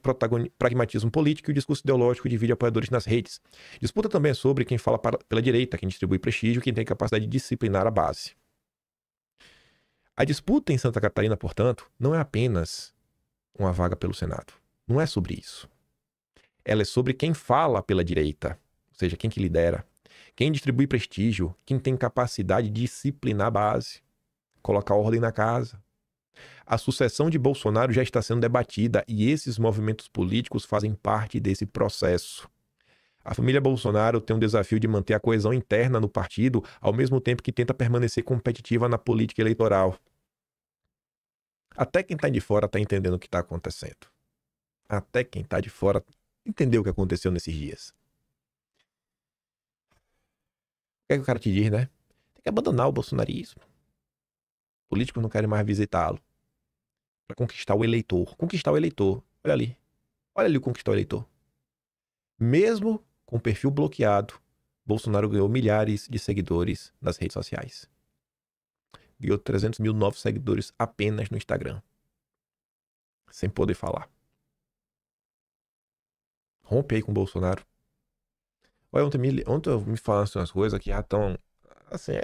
pragmatismo político e o discurso ideológico divide apoiadores nas redes. Disputa também é sobre quem fala pela direita, quem distribui prestígio, quem tem capacidade de disciplinar a base. A disputa em Santa Catarina, portanto, não é apenas uma vaga pelo Senado. Não é sobre isso. Ela é sobre quem fala pela direita, ou seja, quem que lidera, quem distribui prestígio, quem tem capacidade de disciplinar a base, colocar ordem na casa. A sucessão de Bolsonaro já está sendo debatida e esses movimentos políticos fazem parte desse processo. A família Bolsonaro tem um desafio de manter a coesão interna no partido, ao mesmo tempo que tenta permanecer competitiva na política eleitoral. Até quem está de fora está entendendo o que está acontecendo. Até quem está de fora entendeu o que aconteceu nesses dias. O que é que o cara te diz, né? Tem que abandonar o bolsonarismo. Políticos não querem mais visitá-lo. Para conquistar o eleitor. Conquistar o eleitor. Olha ali. Olha ali o conquistar o eleitor. Mesmo com o perfil bloqueado, Bolsonaro ganhou milhares de seguidores nas redes sociais. Ganhou 300 mil novos seguidores apenas no Instagram. Sem poder falar. Rompe aí com o Bolsonaro. Olha, ontem me falaram umas coisas que já estão... Assim,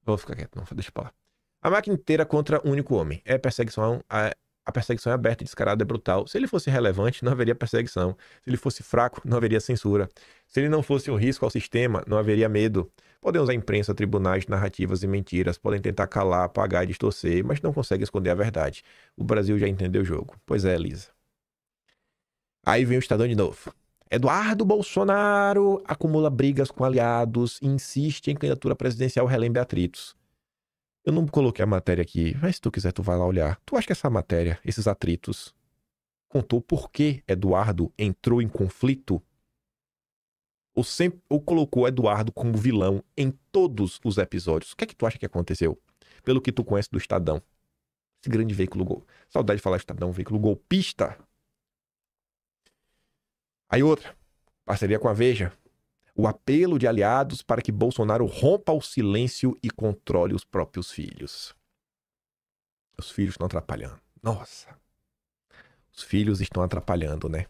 Vou ficar quieto, não, deixa pra lá. A máquina inteira contra um único homem. A perseguição é aberta e descarada, é brutal. Se ele fosse relevante, não haveria perseguição. Se ele fosse fraco, não haveria censura. Se ele não fosse um risco ao sistema, não haveria medo. Podem usar imprensa, tribunais, narrativas e mentiras. Podem tentar calar, apagar e distorcer, mas não conseguem esconder a verdade. O Brasil já entendeu o jogo. Pois é, Elisa. Aí vem o Estadão de novo. Eduardo Bolsonaro acumula brigas com aliados e insiste em candidatura presidencial, relembra atritos. Eu não coloquei a matéria aqui, mas se tu quiser tu vai lá olhar. Tu acha que essa matéria, esses atritos, contou por que Eduardo entrou em conflito? Ou colocou Eduardo como vilão em todos os episódios? O que é que tu acha que aconteceu? Pelo que tu conhece do Estadão. Esse grande veículo... Saudade de falar Estadão, veículo golpista. Aí outra, parceria com a Veja. o apelo de aliados para que Bolsonaro rompa o silêncio e controle os próprios filhos. Os filhos estão atrapalhando. Nossa. Os filhos estão atrapalhando, né?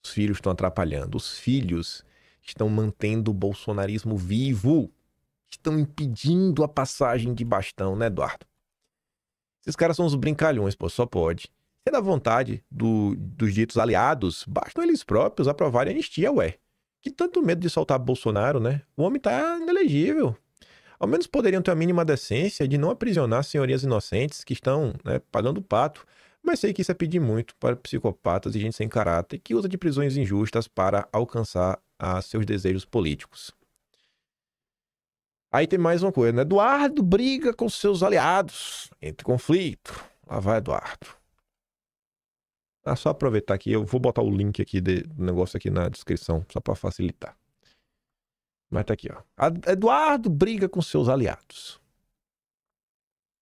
Os filhos estão atrapalhando. Os filhos estão mantendo o bolsonarismo vivo. Estão impedindo a passagem de bastão, né, Eduardo? Esses caras são uns brincalhões, pô, só pode. Se é da vontade dos ditos aliados, bastam eles próprios aprovarem a anistia, ué. Que tanto medo de soltar Bolsonaro, né? O homem tá inelegível. Ao menos poderiam ter a mínima decência de não aprisionar senhorias inocentes que estão, né, pagando pato. Mas sei que isso é pedir muito para psicopatas e gente sem caráter que usa de prisões injustas para alcançar seus desejos políticos. Aí tem mais uma coisa, né? Eduardo briga com seus aliados. Entre conflito. Lá vai Eduardo. Só aproveitar aqui, eu vou botar o link aqui do negócio aqui na descrição, só para facilitar. Mas tá aqui, ó. Eduardo briga com seus aliados.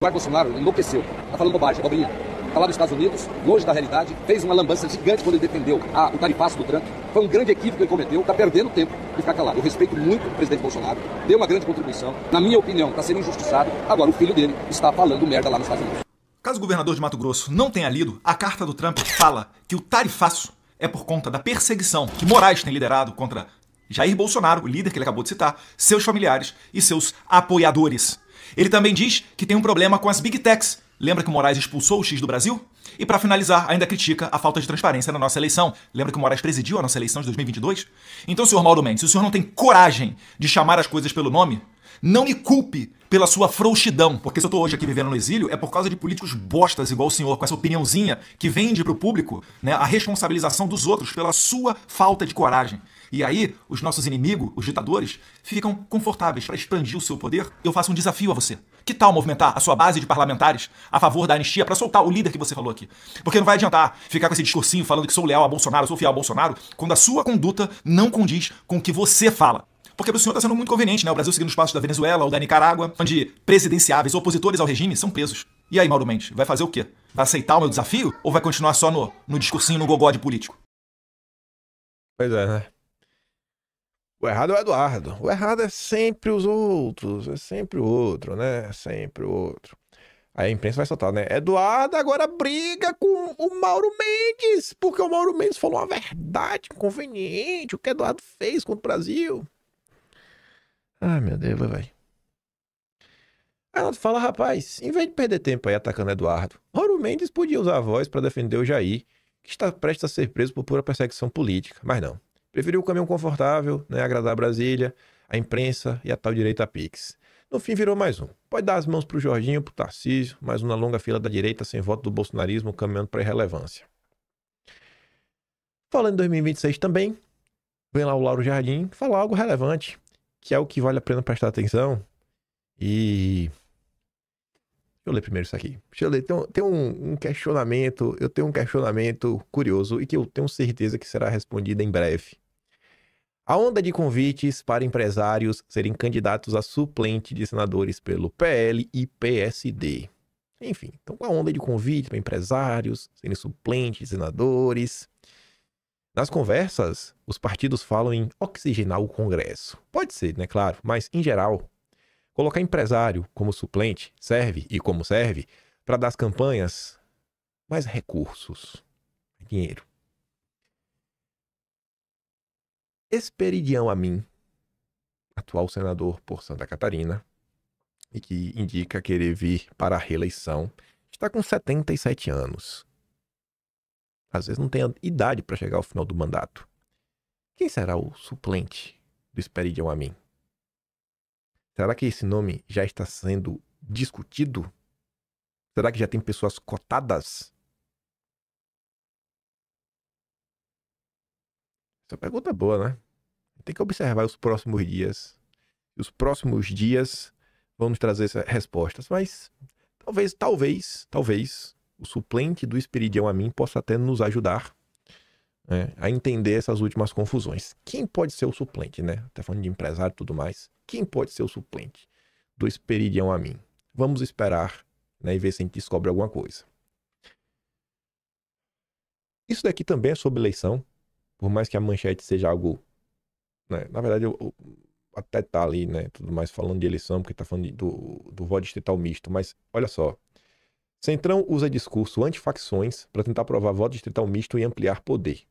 Eduardo Bolsonaro enlouqueceu. Tá falando bobagem, abobrinha. Tá lá nos Estados Unidos, longe da realidade, fez uma lambança gigante quando ele defendeu o tarifaço do Trump. Foi um grande equívoco que ele cometeu, tá perdendo tempo de ficar calado. Eu respeito muito o presidente Bolsonaro, deu uma grande contribuição. Na minha opinião, tá sendo injustiçado. Agora, o filho dele está falando merda lá nos Estados Unidos. Caso o governador de Mato Grosso não tenha lido, a carta do Trump fala que o tarifaço é por conta da perseguição que Moraes tem liderado contra Jair Bolsonaro, o líder que ele acabou de citar, seus familiares e seus apoiadores. Ele também diz que tem um problema com as Big Techs. Lembra que o Moraes expulsou o X do Brasil? E para finalizar, ainda critica a falta de transparência na nossa eleição. Lembra que o Moraes presidiu a nossa eleição de 2022? Então, senhor Mauro Mendes, se o senhor não tem coragem de chamar as coisas pelo nome, não me culpe pela sua frouxidão, porque se eu tô hoje aqui vivendo no exílio é por causa de políticos bostas igual o senhor, com essa opiniãozinha que vende pro público, né, a responsabilização dos outros pela sua falta de coragem. E aí, os nossos inimigos, os ditadores, ficam confortáveis para expandir o seu poder. Eu faço um desafio a você. Que tal movimentar a sua base de parlamentares a favor da anistia para soltar o líder que você falou aqui? Porque não vai adiantar ficar com esse discursinho falando que sou leal a Bolsonaro, sou fiel a Bolsonaro, quando a sua conduta não condiz com o que você fala. Porque para o senhor está sendo muito conveniente, né? O Brasil seguindo os passos da Venezuela ou da Nicarágua, onde presidenciáveis opositores ao regime são presos. E aí, Mauro Mendes, vai fazer o quê? Vai aceitar o meu desafio ou vai continuar só no discursinho, no gogó de político? Pois é, né? O errado é o Eduardo. O errado é sempre os outros. É sempre o outro, né? É sempre o outro. Aí a imprensa vai soltar, né? Eduardo agora briga com o Mauro Mendes, porque o Mauro Mendes falou uma verdade inconveniente, o que Eduardo fez contra o Brasil. Ah, meu Deus, vai. Aí ela fala, rapaz, em vez de perder tempo aí atacando Eduardo, Mauro Mendes podia usar a voz para defender o Jair, que está prestes a ser preso por pura perseguição política. Mas não. Preferiu o caminho confortável, né? Agradar Brasília, a imprensa e a tal direita Pix. No fim, virou mais um. Pode dar as mãos pro Jorginho, pro Tarcísio, mais um na longa fila da direita sem voto do bolsonarismo, caminhando para irrelevância. Falando em 2026 também, vem lá o Lauro Jardim falar algo relevante, que é o que vale a pena prestar atenção. E... deixa eu ler primeiro isso aqui. Deixa eu ler. Tem um questionamento, eu tenho um questionamento curioso e que eu tenho certeza que será respondido em breve. A onda de convites para empresários serem candidatos a suplente de senadores pelo PL e PSD. Enfim, então com a onda de convite para empresários serem suplentes de senadores. Nas conversas, os partidos falam em oxigenar o Congresso. Pode ser, né, claro, mas em geral, colocar empresário como suplente serve, e como serve, para dar às campanhas mais recursos, dinheiro. Esperidião Amin, atual senador por Santa Catarina, e que indica querer vir para a reeleição, está com 77 anos. Às vezes não tem idade para chegar ao final do mandato. Quem será o suplente do Esperidião Amin? Será que esse nome já está sendo discutido? Será que já tem pessoas cotadas? Essa pergunta é boa, né? Tem que observar os próximos dias. E os próximos dias vão nos trazer essas respostas. Mas talvez o suplente do Esperidião Amin possa até nos ajudar, né, a entender essas últimas confusões. Quem pode ser o suplente, né? Tá falando de empresário e tudo mais. Quem pode ser o suplente do Esperidião Amin? Vamos esperar, né, e ver se a gente descobre alguma coisa. Isso daqui também é sobre eleição. Por mais que a manchete seja algo né? Na verdade, até tá ali, né? Tudo mais falando de eleição, porque tá falando do voto distrital misto. Mas, olha só. Centrão usa discurso antifacções para tentar aprovar voto distrital misto e ampliar poder.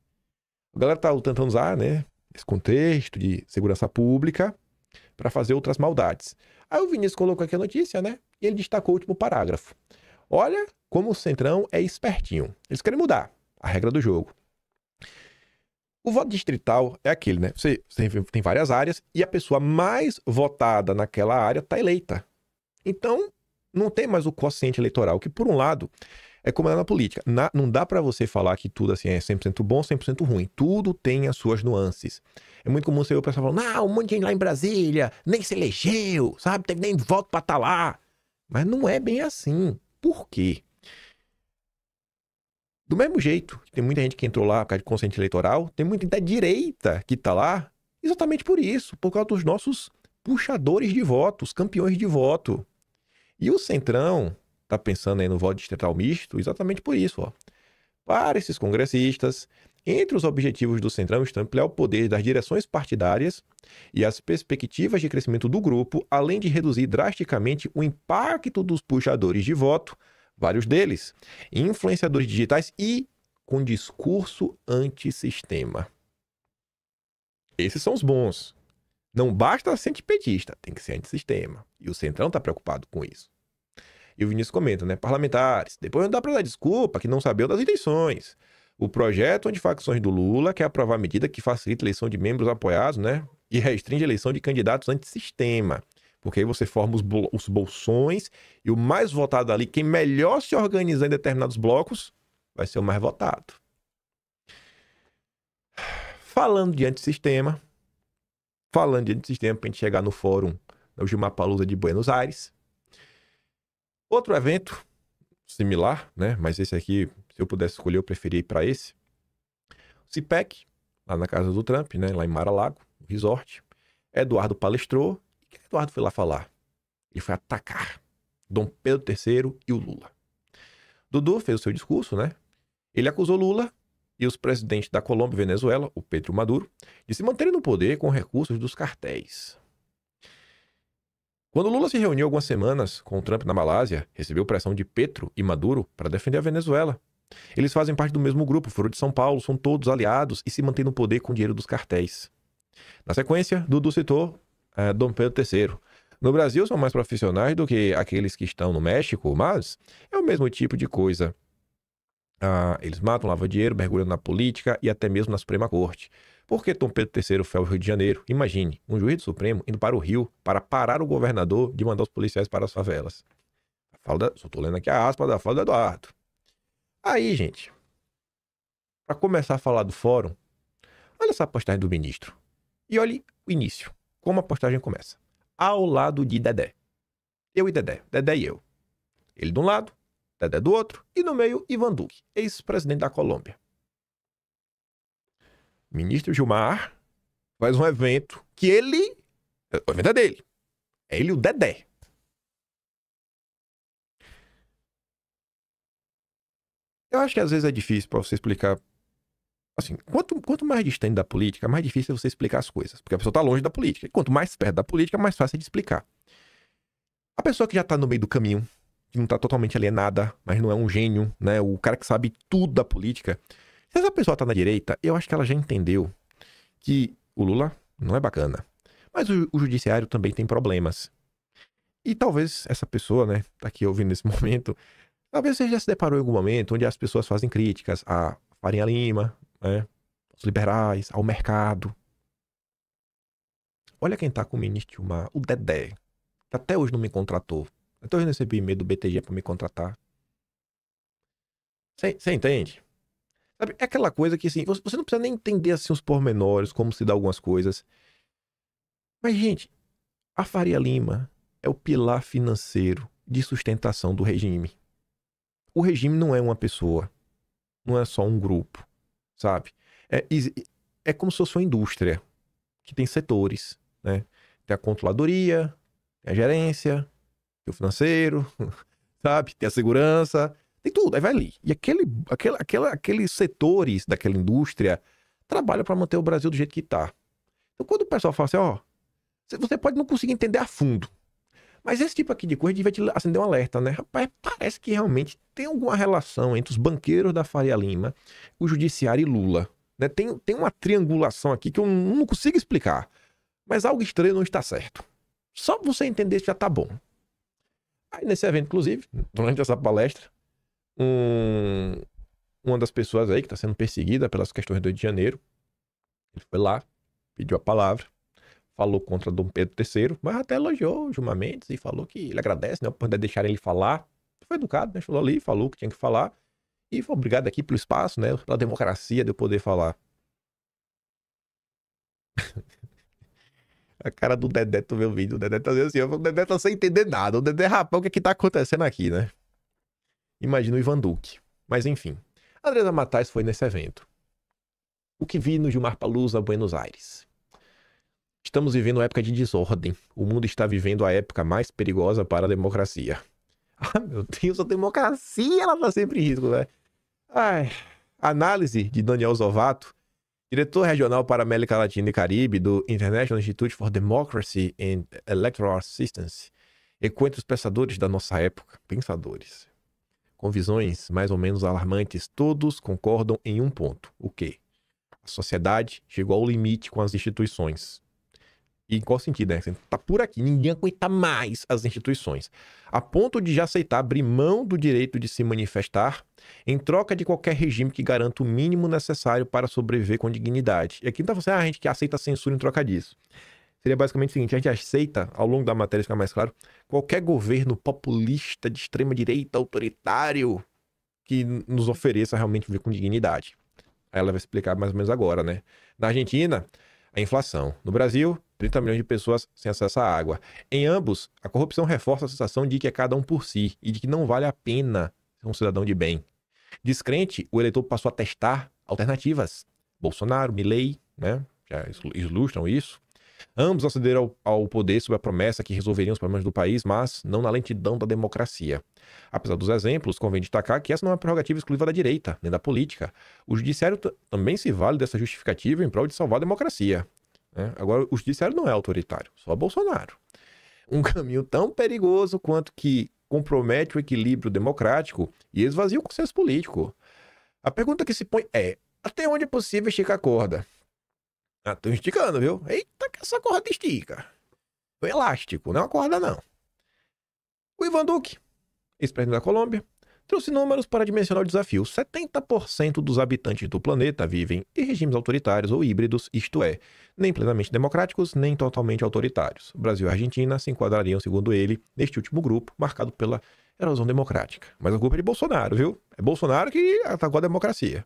A galera tá tentando usar, né? Esse contexto de segurança pública para fazer outras maldades. Aí o Vinícius colocou aqui a notícia, né? E ele destacou o último parágrafo. Olha como o Centrão é espertinho. Eles querem mudar a regra do jogo. O voto distrital é aquele, né? Você tem várias áreas e a pessoa mais votada naquela área está eleita. Então, não tem mais o quociente eleitoral, que por um lado é como é na política. Não dá para você falar que tudo assim é 100% bom, 100% ruim. Tudo tem as suas nuances. É muito comum você ver o pessoal falando, não, um monte de gente lá em Brasília nem se elegeu, sabe? Teve nem voto para estar lá. Mas não é bem assim. Por quê? Do mesmo jeito, tem muita gente que entrou lá por causa de consciente eleitoral, tem muita gente da direita que tá lá exatamente por isso, por causa dos nossos puxadores de voto, os campeões de voto. E o Centrão tá pensando aí no voto distrital misto exatamente por isso, ó. Para esses congressistas, entre os objetivos do Centrão estão ampliar o poder das direções partidárias e as perspectivas de crescimento do grupo, além de reduzir drasticamente o impacto dos puxadores de voto, vários deles, influenciadores digitais e com discurso antissistema. Esses são os bons. Não basta ser antipetista, tem que ser antissistema. E o Centrão está preocupado com isso. E o Vinícius comenta, né? Parlamentares, depois não dá para dar desculpa que não sabia das intenções. O projeto antifacções do Lula quer aprovar medida que facilita a eleição de membros apoiados, né? E restringe a eleição de candidatos antissistema. Porque aí você forma os bolsões e o mais votado ali, quem melhor se organizar em determinados blocos, vai ser o mais votado. Falando de antissistema, para a gente chegar no fórum da Gilmapalooza de Buenos Aires. Outro evento similar, né? Mas esse aqui, se eu pudesse escolher, eu preferia ir para esse. O CIPEC, lá na casa do Trump, né? Lá em Mar-a-Lago, resort. Eduardo palestrou. E o que Eduardo foi lá falar? Ele foi atacar Dom Pedro III e o Lula. Dudu fez o seu discurso, né? Ele acusou Lula e os presidentes da Colômbia e Venezuela, o Petro e o Maduro, de se manterem no poder com recursos dos cartéis. Quando Lula se reuniu algumas semanas com o Trump na Malásia, recebeu pressão de Petro e Maduro para defender a Venezuela. Eles fazem parte do mesmo grupo, foram de São Paulo, são todos aliados e se mantêm no poder com o dinheiro dos cartéis. Na sequência, Dudu citou Dom Pedro III. No Brasil são mais profissionais do que aqueles que estão no México, mas é o mesmo tipo de coisa. Eles matam, lavam dinheiro, mergulham na política e até mesmo na Suprema Corte. Por que Dom Pedro III foi ao Rio de Janeiro? Imagine, um juiz do Supremo indo para o Rio para parar o governador de mandar os policiais para as favelas. Só estou lendo aqui a aspa da fala do Eduardo. Aí, gente, para começar a falar do fórum, olha essa postagem do ministro. E olhe o início, como a postagem começa. Ao lado de Dedé. Eu e Dedé, Dedé e eu. Ele de um lado, Dedé do outro, e no meio, Ivan Duque, ex-presidente da Colômbia. O ministro Gilmar faz um evento que ele... O evento é dele. É ele e o Dedé. Eu acho que às vezes é difícil para você explicar... Assim, quanto mais distante da política, mais difícil é você explicar as coisas. Porque a pessoa está longe da política. E quanto mais perto da política, mais fácil é de explicar. A pessoa que já está no meio do caminho, que não está totalmente alienada, mas não é um gênio, né? O cara que sabe tudo da política. Se essa pessoa está na direita, eu acho que ela já entendeu que o Lula não é bacana. Mas o judiciário também tem problemas. E talvez essa pessoa, né, tá aqui ouvindo nesse momento, talvez você já se deparou em algum momento onde as pessoas fazem críticas a Farinha Lima, né, aos liberais, ao mercado. Olha quem tá com o ministro Gilmar, o Dedé, que até hoje não me contratou. Até hoje eu recebi e-mail do BTG para me contratar. Você entende? Sabe, é aquela coisa que assim, você não precisa nem entender assim os pormenores, como se dá algumas coisas. Mas, gente, a Faria Lima é o pilar financeiro de sustentação do regime. O regime não é uma pessoa, não é só um grupo, sabe? É como se fosse uma indústria, que tem setores, né? Tem a controladoria, tem a gerência, tem o financeiro, sabe? Tem a segurança... Tem tudo, aí vai ali. E aqueles setores daquela indústria trabalham para manter o Brasil do jeito que está. Então, quando o pessoal fala assim, ó, você pode não conseguir entender a fundo, mas esse tipo aqui de coisa devia te acender um alerta, né? Rapaz, parece que realmente tem alguma relação entre os banqueiros da Faria Lima, o judiciário e Lula, né? Tem uma triangulação aqui que eu não consigo explicar, mas algo estranho não está certo. Só você entender isso já tá bom. Aí nesse evento, inclusive, durante essa palestra, uma das pessoas aí que está sendo perseguida pelas questões do Rio de Janeiro, ele foi lá, pediu a palavra, falou contra Dom Pedro III, mas até elogiou o Gilmar Mendes e falou que ele agradece, né, por deixarem ele falar. Foi educado, né, falou ali, falou o que tinha que falar e foi obrigado aqui pelo espaço, né, pela democracia de eu poder falar. A cara do Dedé, tu vê o vídeo, o Dedé tá dizendo assim, o Dedé tá sem entender nada, o Dedé, rapaz, o que é que tá acontecendo aqui, né? Imagina o Ivan Duque. Mas enfim, Andresa Matais foi nesse evento. O que vi no Gilmar Palusa, Buenos Aires. Estamos vivendo uma época de desordem. O mundo está vivendo a época mais perigosa para a democracia. Ah, meu Deus, a democracia, ela tá sempre em risco, né? Ai, análise de Daniel Zovato, diretor regional para América Latina e Caribe do International Institute for Democracy and Electoral Assistance, encontra os pensadores da nossa época, pensadores, com visões mais ou menos alarmantes, todos concordam em um ponto. O quê? A sociedade chegou ao limite com as instituições. E em qual sentido, né? Tá por aqui, ninguém aguenta mais as instituições. A ponto de já aceitar abrir mão do direito de se manifestar em troca de qualquer regime que garanta o mínimo necessário para sobreviver com dignidade. E aqui não tá falando a gente que aceita a censura em troca disso. Seria basicamente o seguinte, a gente aceita, ao longo da matéria fica mais claro, qualquer governo populista de extrema direita, autoritário, que nos ofereça realmente viver com dignidade. Aí ela vai explicar mais ou menos agora, né? Na Argentina, a inflação. No Brasil, 30 milhões de pessoas sem acesso à água. Em ambos, a corrupção reforça a sensação de que é cada um por si e de que não vale a pena ser um cidadão de bem. Descrente, o eleitor passou a testar alternativas. Bolsonaro, Milei, né? Já ilustram isso. Ambos acederam ao poder sob a promessa que resolveriam os problemas do país, mas não na lentidão da democracia. Apesar dos exemplos, convém destacar que essa não é uma prerrogativa exclusiva da direita, nem da política. O judiciário também se vale dessa justificativa em prol de salvar a democracia. Agora, o judiciário não é autoritário, só Bolsonaro. Um caminho tão perigoso quanto que compromete o equilíbrio democrático e esvazia o consenso político. A pergunta que se põe é, até onde é possível esticar a corda? Ah, tô esticando, viu? Eita, que essa corda estica. Foi elástico, não é uma corda, não. O Ivan Duque, ex-presidente da Colômbia, trouxe números para dimensionar o desafio. 70% dos habitantes do planeta vivem em regimes autoritários ou híbridos, isto é, nem plenamente democráticos, nem totalmente autoritários. O Brasil e a Argentina se enquadrariam, segundo ele, neste último grupo, marcado pela erosão democrática. Mas o grupo é de Bolsonaro, viu? É Bolsonaro que atacou a democracia.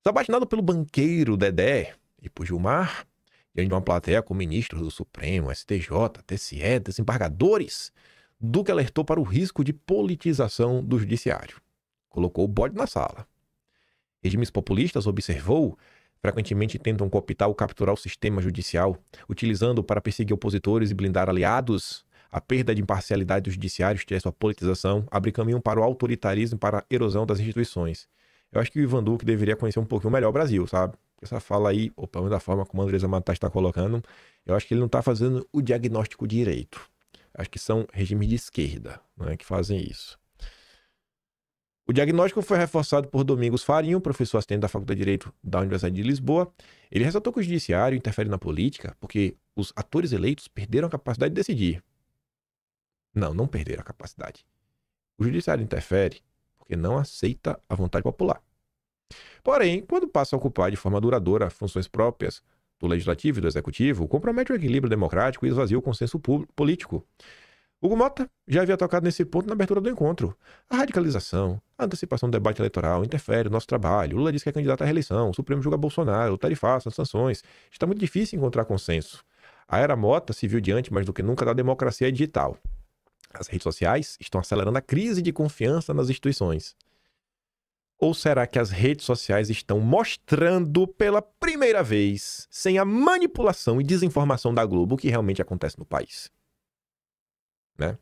Sabatinado pelo banqueiro Dedé e por Gilmar, diante de uma plateia com ministros do Supremo, STJ, TSE, desembargadores, Duque alertou para o risco de politização do judiciário. Colocou o bode na sala. Regimes populistas, observou, frequentemente tentam cooptar ou capturar o sistema judicial, utilizando-o para perseguir opositores e blindar aliados. A perda de imparcialidade do judiciário e sua politização abre caminho para o autoritarismo e para a erosão das instituições. Eu acho que o Ivan Duque deveria conhecer um pouquinho melhor o Brasil, sabe? Essa fala aí, ou pelo menos da forma como a Andresa Matais está colocando, eu acho que ele não está fazendo o diagnóstico direito. Acho que são regimes de esquerda, né, que fazem isso. O diagnóstico foi reforçado por Domingos Farinho, professor assistente da Faculdade de Direito da Universidade de Lisboa. Ele ressaltou que o judiciário interfere na política porque os atores eleitos perderam a capacidade de decidir. Não perderam a capacidade. O judiciário interfere porque não aceita a vontade popular. Porém, quando passa a ocupar de forma duradoura funções próprias do Legislativo e do Executivo, compromete o equilíbrio democrático e esvazia o consenso político. Hugo Mota já havia tocado nesse ponto na abertura do encontro. A radicalização, a antecipação do debate eleitoral interfere no nosso trabalho. Lula diz que é candidato à reeleição, o Supremo julga Bolsonaro, o tarifaço, as sanções. Está muito difícil encontrar consenso. A era Mota se viu diante mais do que nunca da democracia digital. As redes sociais estão acelerando a crise de confiança nas instituições. Ou será que as redes sociais estão mostrando pela primeira vez, sem a manipulação e desinformação da Globo, o que realmente acontece no país? Né?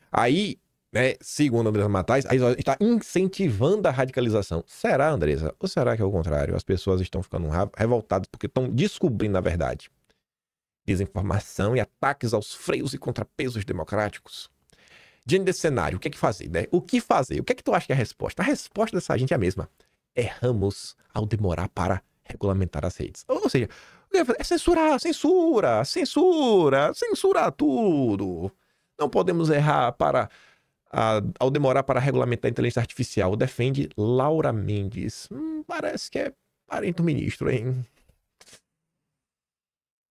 Aí, né, segundo a Andresa Matais, aí está incentivando a radicalização. Será, Andresa? Ou será que é o contrário? As pessoas estão ficando revoltadas porque estão descobrindo a verdade. desinformação e ataques aos freios e contrapesos democráticos. Diante desse cenário, o que é que fazer, né? O que fazer? O que é que tu acha que é a resposta? A resposta dessa gente é a mesma. Erramos ao demorar para regulamentar as redes. Ou seja, é censurar, censura tudo. Não podemos errar ao demorar para regulamentar a inteligência artificial. Defende Laura Mendes. Parece que é parente do ministro, hein?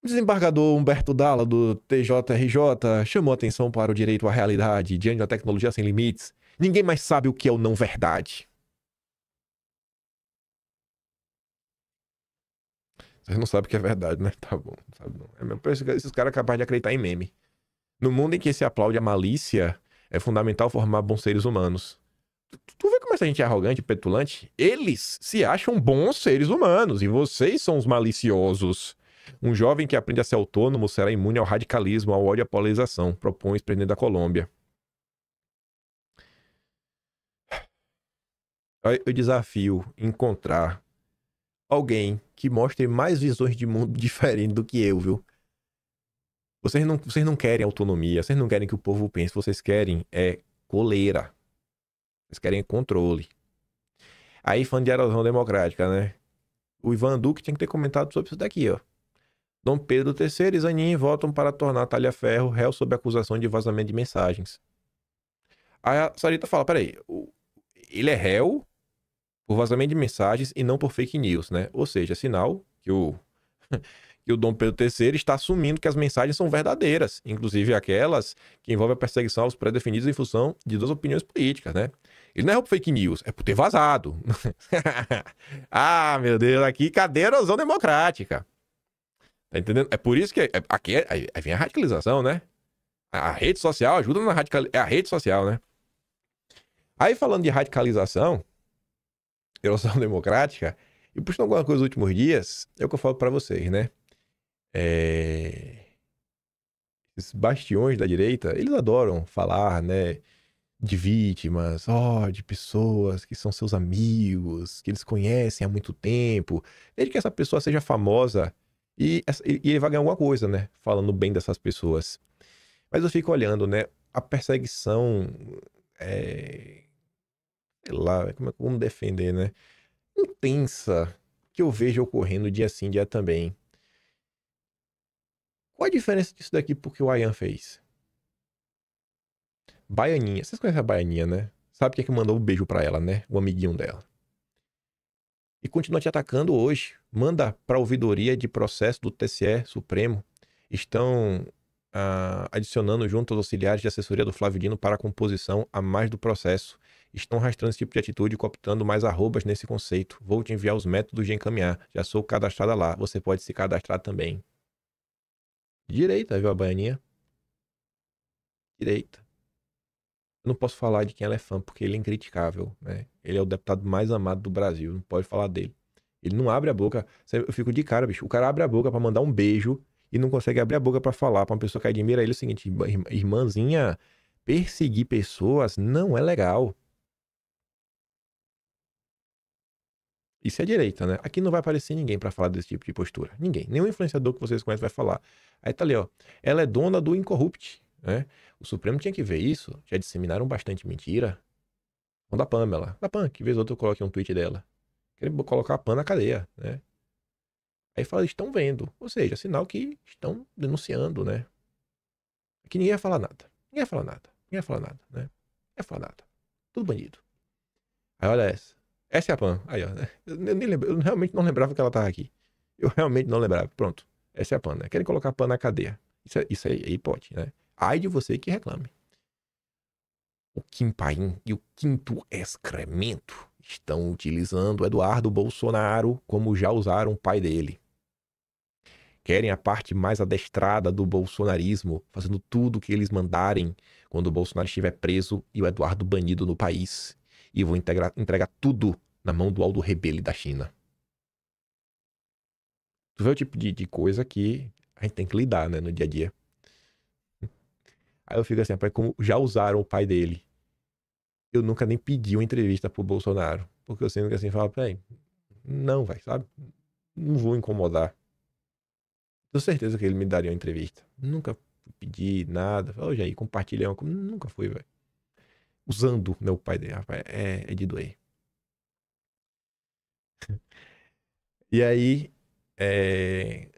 O desembargador Humberto Dalla, do TJRJ, chamou atenção para o direito à realidade diante da tecnologia sem limites. Ninguém mais sabe o que é o não verdade. Vocês não sabem o que é verdade, né? Tá bom, não sabe não. É mesmo, esses caras capazes de acreditar em meme. No mundo em que se aplaude a malícia, é fundamental formar bons seres humanos. Tu vê como essa gente é arrogante e petulante? Eles se acham bons seres humanos e vocês são os maliciosos. Um jovem que aprende a ser autônomo será imune ao radicalismo, ao ódio e à polarização, propõe o presidente da Colômbia. Eu desafio encontrar alguém que mostre mais visões de mundo diferentes do que eu, viu? Vocês não querem autonomia, vocês não querem que o povo pense, vocês querem coleira. Vocês querem controle. Aí, fã de erosão democrática, né? O Ivan Duque tinha que ter comentado sobre isso daqui, ó. Dom Pedro III e Zanin votam para tornar Talhaferro réu sob acusação de vazamento de mensagens. Aí a Sarita fala, peraí, ele é réu por vazamento de mensagens e não por fake news, né? Ou seja, sinal que o Dom Pedro III está assumindo que as mensagens são verdadeiras, inclusive aquelas que envolvem a perseguição aos pré-definidos em função de duas opiniões políticas, né? Ele não é por fake news, é por ter vazado. Ah, meu Deus, aqui cadê a erosão democrática? Tá entendendo? É por isso que aqui vem a radicalização, né? A rede social ajuda na radicalização. É a rede social, né? Aí, falando de radicalização, erosão democrática, e puxando alguma coisa nos últimos dias, é o que eu falo pra vocês, né? Esses bastiões da direita, eles adoram falar, né? De vítimas, de pessoas que são seus amigos, que eles conhecem há muito tempo. Desde que essa pessoa seja famosa e ele vai ganhar alguma coisa, né? Falando bem dessas pessoas. Mas eu fico olhando, né? A perseguição sei lá, como defender, né? Intensa que eu vejo ocorrendo dia sim, dia também. Qual a diferença disso daqui pro que o Ayan fez? Baianinha. Vocês conhecem a Baianinha, né? Sabe quem é que mandou um beijo pra ela, né? O amiguinho dela. E continua te atacando hoje. Manda pra ouvidoria de processo do TSE Supremo. Estão adicionando junto aos auxiliares de assessoria do Flávio Dino para a composição a mais do processo. Estão rastreando esse tipo de atitude e cooptando mais arrobas nesse conceito. Vou te enviar os métodos de encaminhar. Já sou cadastrada lá. Você pode se cadastrar também. Direita, viu a Baianinha? Direita. Eu não posso falar de quem ela é fã, porque ele é incriticável, né? Ele é o deputado mais amado do Brasil, não pode falar dele. Ele não abre a boca. Eu fico de cara, bicho. O cara abre a boca pra mandar um beijo e não consegue abrir a boca pra falar pra uma pessoa que admira ele o seguinte: irmãzinha, perseguir pessoas não é legal. Isso é direita, né? Aqui não vai aparecer ninguém pra falar desse tipo de postura. Ninguém. Nenhum influenciador que vocês conhecem vai falar. Aí tá ali, ó. Ela é dona do Incorrupt, né? O Supremo tinha que ver isso. Já disseminaram bastante mentira. Vão da Pamela. Da Pam, que vez ou outra eu coloquei um tweet dela. Querem colocar a Pam na cadeia, né? Aí fala, estão vendo. Ou seja, sinal que estão denunciando, né? Aqui ninguém vai falar nada. Ninguém vai falar nada. Ninguém vai falar nada, né? Ninguém vai falar nada. Tudo bandido. Aí olha essa. Essa é a Pam. Aí, ó. Eu nem lembro. Eu realmente não lembrava que ela tava aqui. Eu realmente não lembrava. Pronto. Essa é a Pam, né? Querem colocar a Pam na cadeia. Isso aí pode, né? Ai de você que reclame. O Kim Paim e o Quinto Excremento estão utilizando Eduardo Bolsonaro como já usaram o pai dele. Querem a parte mais adestrada do bolsonarismo, fazendo tudo o que eles mandarem quando o Bolsonaro estiver preso e o Eduardo banido no país. E vão entregar tudo na mão do Aldo Rebelo da China. Tu vê o tipo de coisa que a gente tem que lidar, né, no dia a dia. Aí eu fico assim, rapaz, como já usaram o pai dele. Eu nunca nem pedi uma entrevista pro Bolsonaro. Porque eu sempre assim, falo, peraí, não vai, sabe? Não vou incomodar. Tenho certeza que ele me daria uma entrevista. Nunca pedi nada. Ô, Jair, compartilha uma coisa. Nunca fui, velho. Usando meu pai dele, rapaz. É de doer. E aí,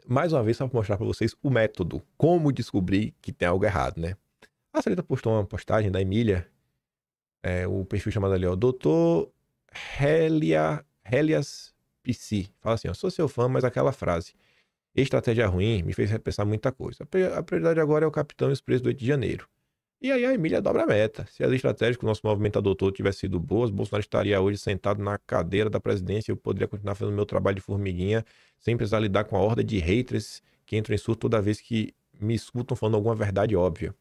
mais uma vez, só pra mostrar pra vocês o método. Como descobrir que tem algo errado, né? A Sarita postou uma postagem da Emília. O perfil chamado ali, ó. Doutor Helias PC. Fala assim, ó. Sou seu fã, mas aquela frase. Estratégia ruim me fez repensar muita coisa. A prioridade agora é o Capitão Expresso do 8 de janeiro. E aí a Emília dobra a meta. Se as estratégias que o nosso movimento adotou tivessem sido boas, Bolsonaro estaria hoje sentado na cadeira da presidência e eu poderia continuar fazendo meu trabalho de formiguinha sem precisar lidar com a horda de haters que entram em surto toda vez que me escutam falando alguma verdade óbvia.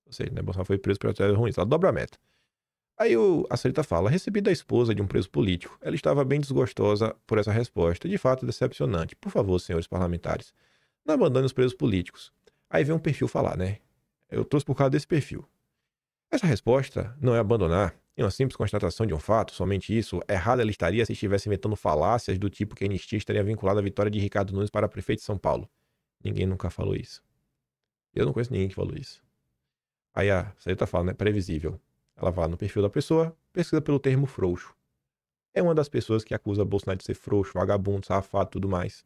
Ou seja, né, Bolsonaro foi preso por estratégias ruins. Ela dobra a meta. Aí a Sarita fala, recebi da esposa de um preso político. Ela estava bem desgostosa por essa resposta. De fato, decepcionante. Por favor, senhores parlamentares, não abandonem os presos políticos. Aí vem um perfil falar, né? Eu trouxe por causa desse perfil. Essa resposta não é abandonar. Em uma simples constatação de um fato, somente isso, errada ela estaria se estivesse inventando falácias do tipo que a anistia estaria vinculada à vitória de Ricardo Nunes para prefeito de São Paulo. Ninguém nunca falou isso. Eu não conheço ninguém que falou isso. Aí a Sarita fala, né? Previsível. Ela vai no perfil da pessoa, pesquisa pelo termo frouxo. É uma das pessoas que acusa Bolsonaro de ser frouxo, vagabundo, safado e tudo mais.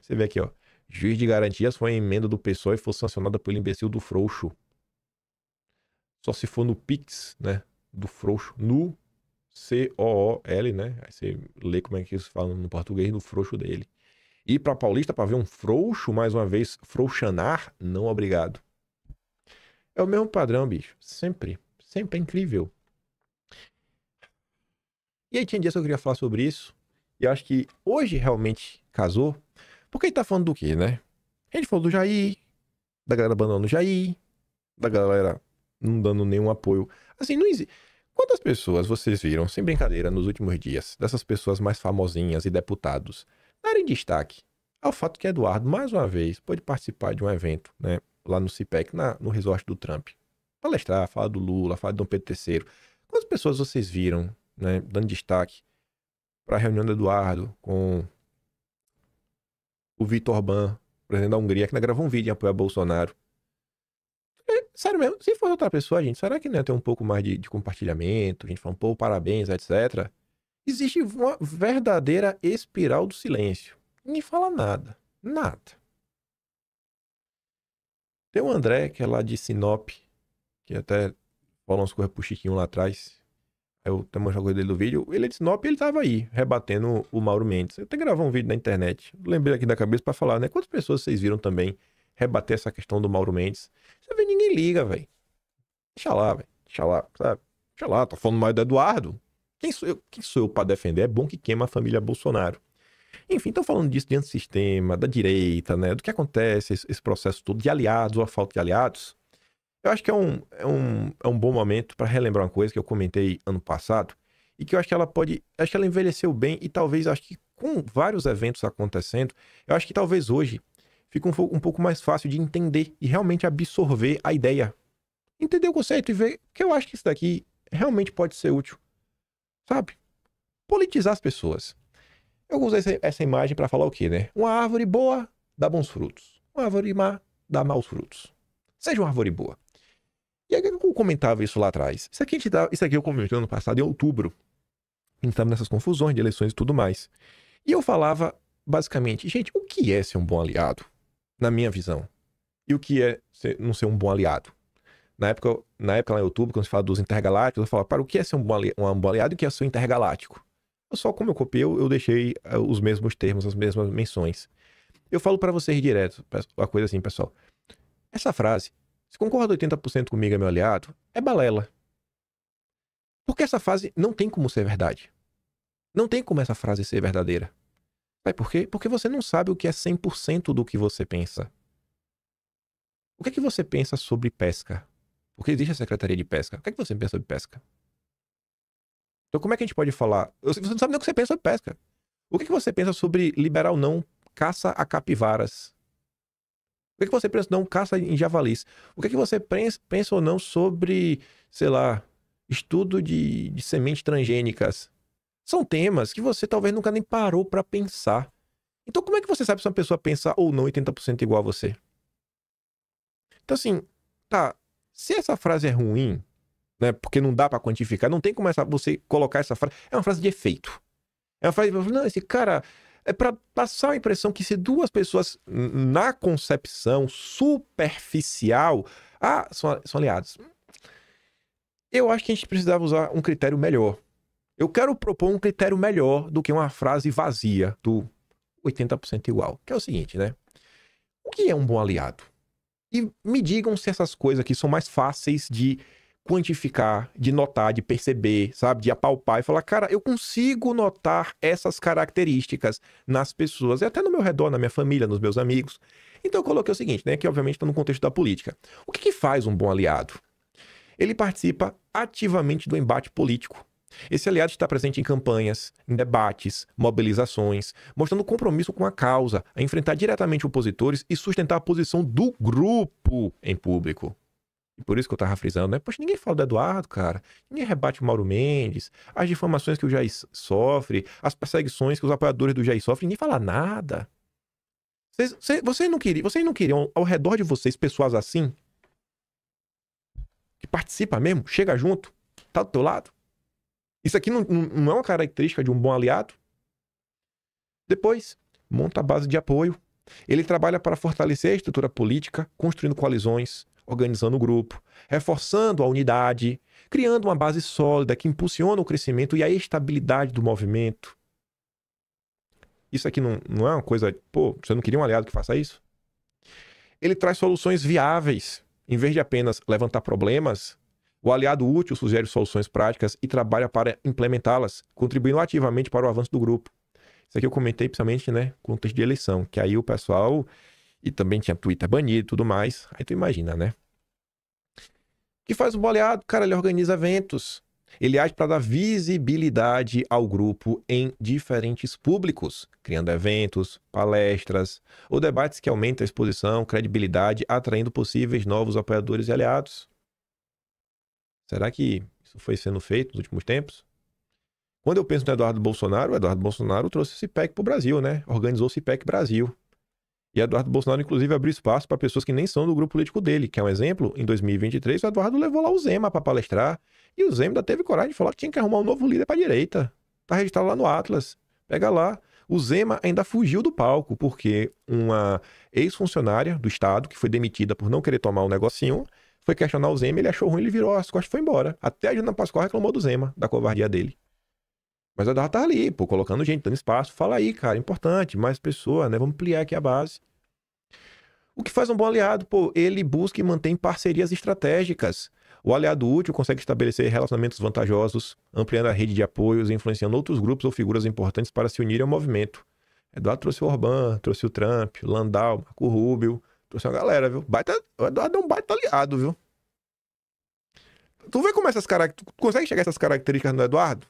Você vê aqui, ó. Juiz de garantias foi a emenda do PSOL e foi sancionada pelo imbecil do frouxo. Só se for no Pix, né? Do frouxo. No C-O-O-L, né? Aí você lê como é que eles falam no português, no frouxo dele. Ir pra Paulista pra ver um frouxo, mais uma vez, frouxanar? Não, obrigado. É o mesmo padrão, bicho. Sempre. Sempre é incrível. E aí tinha dias que eu queria falar sobre isso. E eu acho que hoje realmente casou. Porque a gente tá falando do quê, né? A gente falou do Jair, da galera abandonando o Jair, da galera não dando nenhum apoio. Assim, não existe. Quantas pessoas vocês viram, sem brincadeira, nos últimos dias, dessas pessoas mais famosinhas e deputados, darem destaque ao fato que Eduardo, mais uma vez, pôde participar de um evento, né? Lá no CIPEC, no resort do Trump. Palestrar, falar do Lula, falar de Dom Pedro III. Quantas pessoas vocês viram, né, dando destaque para a reunião do Eduardo com o Viktor Orbán, presidente da Hungria, que ainda gravou um vídeo em apoio a Bolsonaro? Sério mesmo, se fosse outra pessoa, gente, será que não ia ter um pouco mais de compartilhamento? A gente fala, pô, parabéns, etc. Existe uma verdadeira espiral do silêncio. Ninguém fala nada. Nada. Tem o André, que é lá de Sinop, que até falou umas coisas pro Chiquinho lá atrás. Eu até mostrei a coisa dele do vídeo. Ele é de Sinop e ele tava aí, rebatendo o Mauro Mendes. Eu até gravei um vídeo na internet. Lembrei aqui da cabeça pra falar, né? Quantas pessoas vocês viram também rebater essa questão do Mauro Mendes? Você vê, ninguém liga, velho. Deixa lá, velho. Deixa lá, sabe? Deixa lá, tá falando mais do Eduardo. Quem sou eu pra defender? É bom que queima a família Bolsonaro. Enfim, estão falando disso de antissistema, da direita, né? Do que acontece, esse processo todo de aliados ou a falta de aliados. Eu acho que é um bom momento para relembrar uma coisa que eu comentei ano passado e que eu acho que acho que ela envelheceu bem e talvez, acho que com vários eventos acontecendo, eu acho que talvez hoje fique um pouco mais fácil de entender e realmente absorver a ideia. Entender o conceito e ver que eu acho que isso daqui realmente pode ser útil. Sabe? Politizar as pessoas. Eu usei essa imagem para falar o quê, né? Uma árvore boa dá bons frutos. Uma árvore má dá maus frutos. Seja uma árvore boa. E aí eu comentava isso lá atrás. Isso aqui eu comentei ano passado, em outubro. A gente estava nessas confusões de eleições e tudo mais. E eu falava, basicamente, gente, o que é ser um bom aliado? Na minha visão. E o que é não ser um bom aliado? Na época lá em outubro, quando se fala dos intergalácticos, eu falava, para o que é ser um bom aliado e o que é ser um intergaláctico? Só como eu copiei, eu deixei os mesmos termos, as mesmas menções. Eu falo para vocês direto, a coisa assim, pessoal. Essa frase, se concorda 80% comigo é meu aliado, é balela. Porque essa frase não tem como ser verdade. Não tem como essa frase ser verdadeira. Sabe por quê? Porque você não sabe o que é 100% do que você pensa. O que é que você pensa sobre pesca? Porque existe a Secretaria de Pesca. O que é que você pensa sobre pesca? Então como é que a gente pode falar? Você não sabe nem o que você pensa sobre pesca. O que você pensa sobre liberar ou não caça a capivaras? O que você pensa ou não caça em javalis? O que você pensa ou não sobre, sei lá, estudo de sementes transgênicas? São temas que você talvez nunca nem parou para pensar. Então como é que você sabe se uma pessoa pensa ou não 80% igual a você? Então assim, tá, se essa frase é ruim, né, porque não dá pra quantificar, não tem como você colocar essa frase, é uma frase de efeito. É uma frase, não, esse cara, é pra passar a impressão que se duas pessoas, na concepção superficial, são aliados. Eu acho que a gente precisava usar um critério melhor. Eu quero propor um critério melhor do que uma frase vazia do 80% igual. Que é o seguinte, né? O que é um bom aliado? E me digam se essas coisas aqui são mais fáceis de quantificar, de notar, de perceber, sabe? De apalpar e falar, cara, eu consigo notar essas características nas pessoas, e até no meu redor, na minha família, nos meus amigos. Então eu coloquei o seguinte, né? Que obviamente está no contexto da política. O que faz um bom aliado? Ele participa ativamente do embate político. Esse aliado está presente em campanhas, em debates, mobilizações, mostrando compromisso com a causa, a enfrentar diretamente opositores e sustentar a posição do grupo em público. E por isso que eu tava frisando, né? Poxa, ninguém fala do Eduardo, cara. Ninguém rebate o Mauro Mendes, as difamações que o Jair sofre, as perseguições que os apoiadores do Jair sofrem, ninguém fala nada. Vocês não queriam ao redor de vocês pessoas assim? Que participa mesmo, chega junto, tá do teu lado? Isso aqui não é uma característica de um bom aliado? Depois, monta a base de apoio. Ele trabalha para fortalecer a estrutura política, construindo coalizões, organizando o grupo, reforçando a unidade, criando uma base sólida que impulsiona o crescimento e a estabilidade do movimento. Isso aqui não é uma coisa... Pô, você não queria um aliado que faça isso? Ele traz soluções viáveis. Em vez de apenas levantar problemas, o aliado útil sugere soluções práticas e trabalha para implementá-las, contribuindo ativamente para o avanço do grupo. Isso aqui eu comentei principalmente, né, com o contexto de eleição, que aí o pessoal... E também tinha Twitter banido e tudo mais. Aí tu imagina, né? O que faz um bom aliado? Cara, ele organiza eventos. Ele age para dar visibilidade ao grupo em diferentes públicos, criando eventos, palestras ou debates que aumentam a exposição, credibilidade, atraindo possíveis novos apoiadores e aliados. Será que isso foi sendo feito nos últimos tempos? Quando eu penso no Eduardo Bolsonaro, o Eduardo Bolsonaro trouxe o CIPEC para o Brasil, né? Organizou o CIPEC Brasil. E Eduardo Bolsonaro, inclusive, abriu espaço para pessoas que nem são do grupo político dele. Que é um exemplo, em 2023, o Eduardo levou lá o Zema para palestrar. E o Zema ainda teve coragem de falar que tinha que arrumar um novo líder para a direita. Tá registrado lá no Atlas. Pega lá. O Zema ainda fugiu do palco, porque uma ex-funcionária do Estado, que foi demitida por não querer tomar um negocinho, foi questionar o Zema, ele achou ruim, ele virou as costas e foi embora. Até a Jana Pascoal reclamou do Zema, da covardia dele. Mas o Eduardo tá ali, pô, colocando gente, dando espaço. Fala aí, cara, importante, mais pessoas, né? Vamos ampliar aqui a base. O que faz um bom aliado? Pô, ele busca e mantém parcerias estratégicas. O aliado útil consegue estabelecer relacionamentos vantajosos, ampliando a rede de apoios e influenciando outros grupos ou figuras importantes para se unirem ao movimento. Eduardo trouxe o Orbán, trouxe o Trump, o Landau, Marco Rubio, trouxe uma galera, viu? O Eduardo é um baita aliado, viu? Tu vê como essas características... Tu consegue chegar a essas características no Eduardo?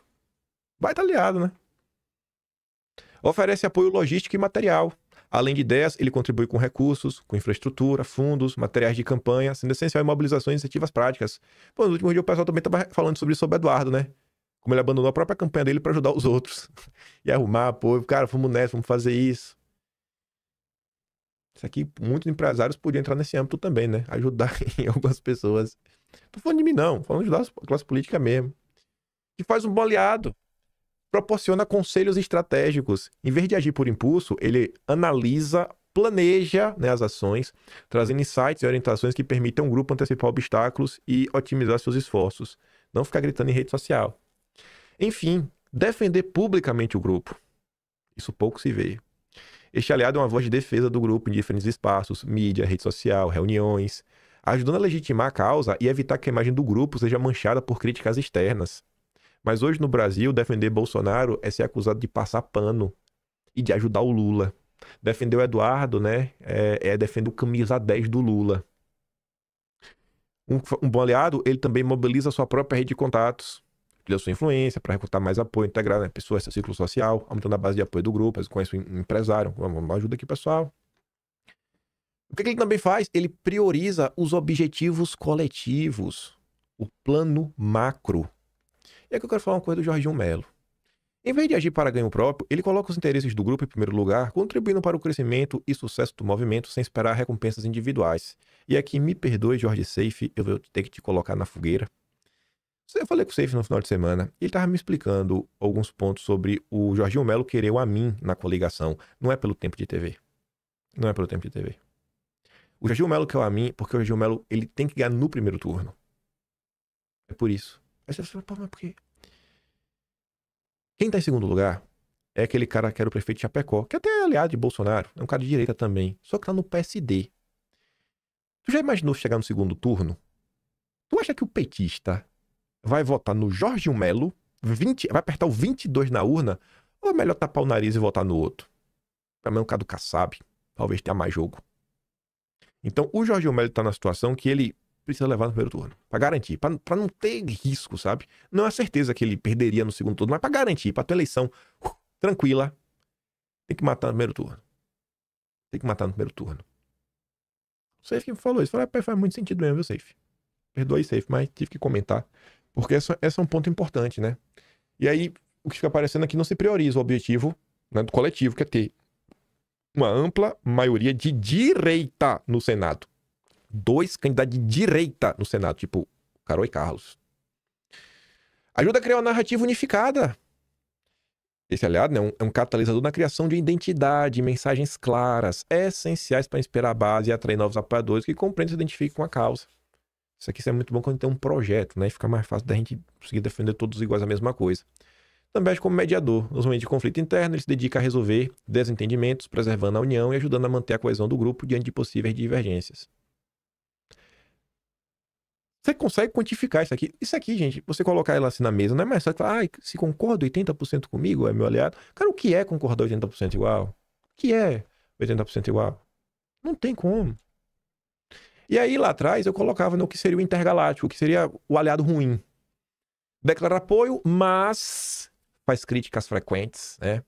Baita aliado, né? Oferece apoio logístico e material. Além de ideias, ele contribui com recursos, com infraestrutura, fundos, materiais de campanha, sendo essencial em mobilizações e iniciativas práticas. Pô, no último dia o pessoal também estava falando sobre o Eduardo, né? Como ele abandonou a própria campanha dele para ajudar os outros. E arrumar apoio. Cara, vamos nessa, vamos fazer isso. Isso aqui, muitos empresários podiam entrar nesse âmbito também, né? Ajudar em algumas pessoas. Não tô falando de mim, não. Tô falando de ajudar a classe política mesmo. Que faz um bom aliado. Proporciona conselhos estratégicos. Em vez de agir por impulso, ele analisa, planeja, né, as ações, trazendo insights e orientações que permitam ao grupo antecipar obstáculos e otimizar seus esforços. Não ficar gritando em rede social. Enfim, defender publicamente o grupo. Isso pouco se vê. Este aliado é uma voz de defesa do grupo em diferentes espaços, mídia, rede social, reuniões, ajudando a legitimar a causa e evitar que a imagem do grupo seja manchada por críticas externas. Mas hoje no Brasil, defender Bolsonaro é ser acusado de passar pano e de ajudar o Lula. Defender o Eduardo, né, é defender o camisa 10 do Lula. Um bom aliado, ele também mobiliza a sua própria rede de contatos, utiliza sua influência para recrutar mais apoio, integrar, né, pessoas, seu ciclo social, aumentando a base de apoio do grupo, conhece um empresário, vamos ajuda aqui, pessoal. O que ele também faz? Ele prioriza os objetivos coletivos, o plano macro. E aqui eu quero falar uma coisa do Jorginho Melo. Em vez de agir para ganho próprio, ele coloca os interesses do grupo em primeiro lugar, contribuindo para o crescimento e sucesso do movimento sem esperar recompensas individuais. E aqui, me perdoe, Jorge Seife, eu vou ter que te colocar na fogueira. Eu falei com o Seife no final de semana, e ele estava me explicando alguns pontos sobre o Jorginho Melo querer o Amin na coligação. Não é pelo tempo de TV. Não é pelo tempo de TV. O Jorginho Melo quer o Amin porque o Jorginho Melo ele tem que ganhar no primeiro turno. É por isso. Aí você fala, pô, mas por quê? Quem tá em segundo lugar é aquele cara que era o prefeito de Chapecó, que até é aliado de Bolsonaro, é um cara de direita também, só que tá no PSD. Tu já imaginou chegar no segundo turno? Tu acha que o petista vai votar no Jorginho Melo, vai apertar o 22 na urna, ou é melhor tapar o nariz e votar no outro? Pra mim é um cara do Kassab, talvez tenha mais jogo. Então o Jorginho Melo tá na situação que ele precisa levar no primeiro turno, pra garantir, pra não ter risco, sabe? Não é certeza que ele perderia no segundo turno, mas pra garantir, pra ter eleição tranquila, tem que matar no primeiro turno. Tem que matar no primeiro turno. O Seife que me falou isso, faz muito sentido mesmo, viu, Seife? Perdoa aí, Seife, mas tive que comentar, porque esse é um ponto importante, né? E aí, o que fica aparecendo aqui não se prioriza o objetivo, né, do coletivo, que é ter uma ampla maioria de direita no Senado. 2 candidatos de direita no Senado, tipo Carol e Carlos. Ajuda a criar uma narrativa unificada. Esse aliado, né, é um catalisador na criação de identidade, mensagens claras, essenciais para inspirar a base e atrair novos apoiadores que compreendem e se identifiquem com a causa. Isso aqui é muito bom quando tem um projeto, né? Fica mais fácil da gente conseguir defender todos iguais a mesma coisa. Também age como mediador. Nos momentos de conflito interno, ele se dedica a resolver desentendimentos, preservando a união e ajudando a manter a coesão do grupo diante de possíveis divergências. Você consegue quantificar isso aqui? Isso aqui, gente, você colocar ela assim na mesa, não é mais só falar, se concorda 80% comigo, é meu aliado. Cara, o que é concordar 80% igual? O que é 80% igual? Não tem como. E aí, lá atrás, eu colocava no que seria o intergaláctico, que seria o aliado ruim. Declara apoio, mas faz críticas frequentes, né?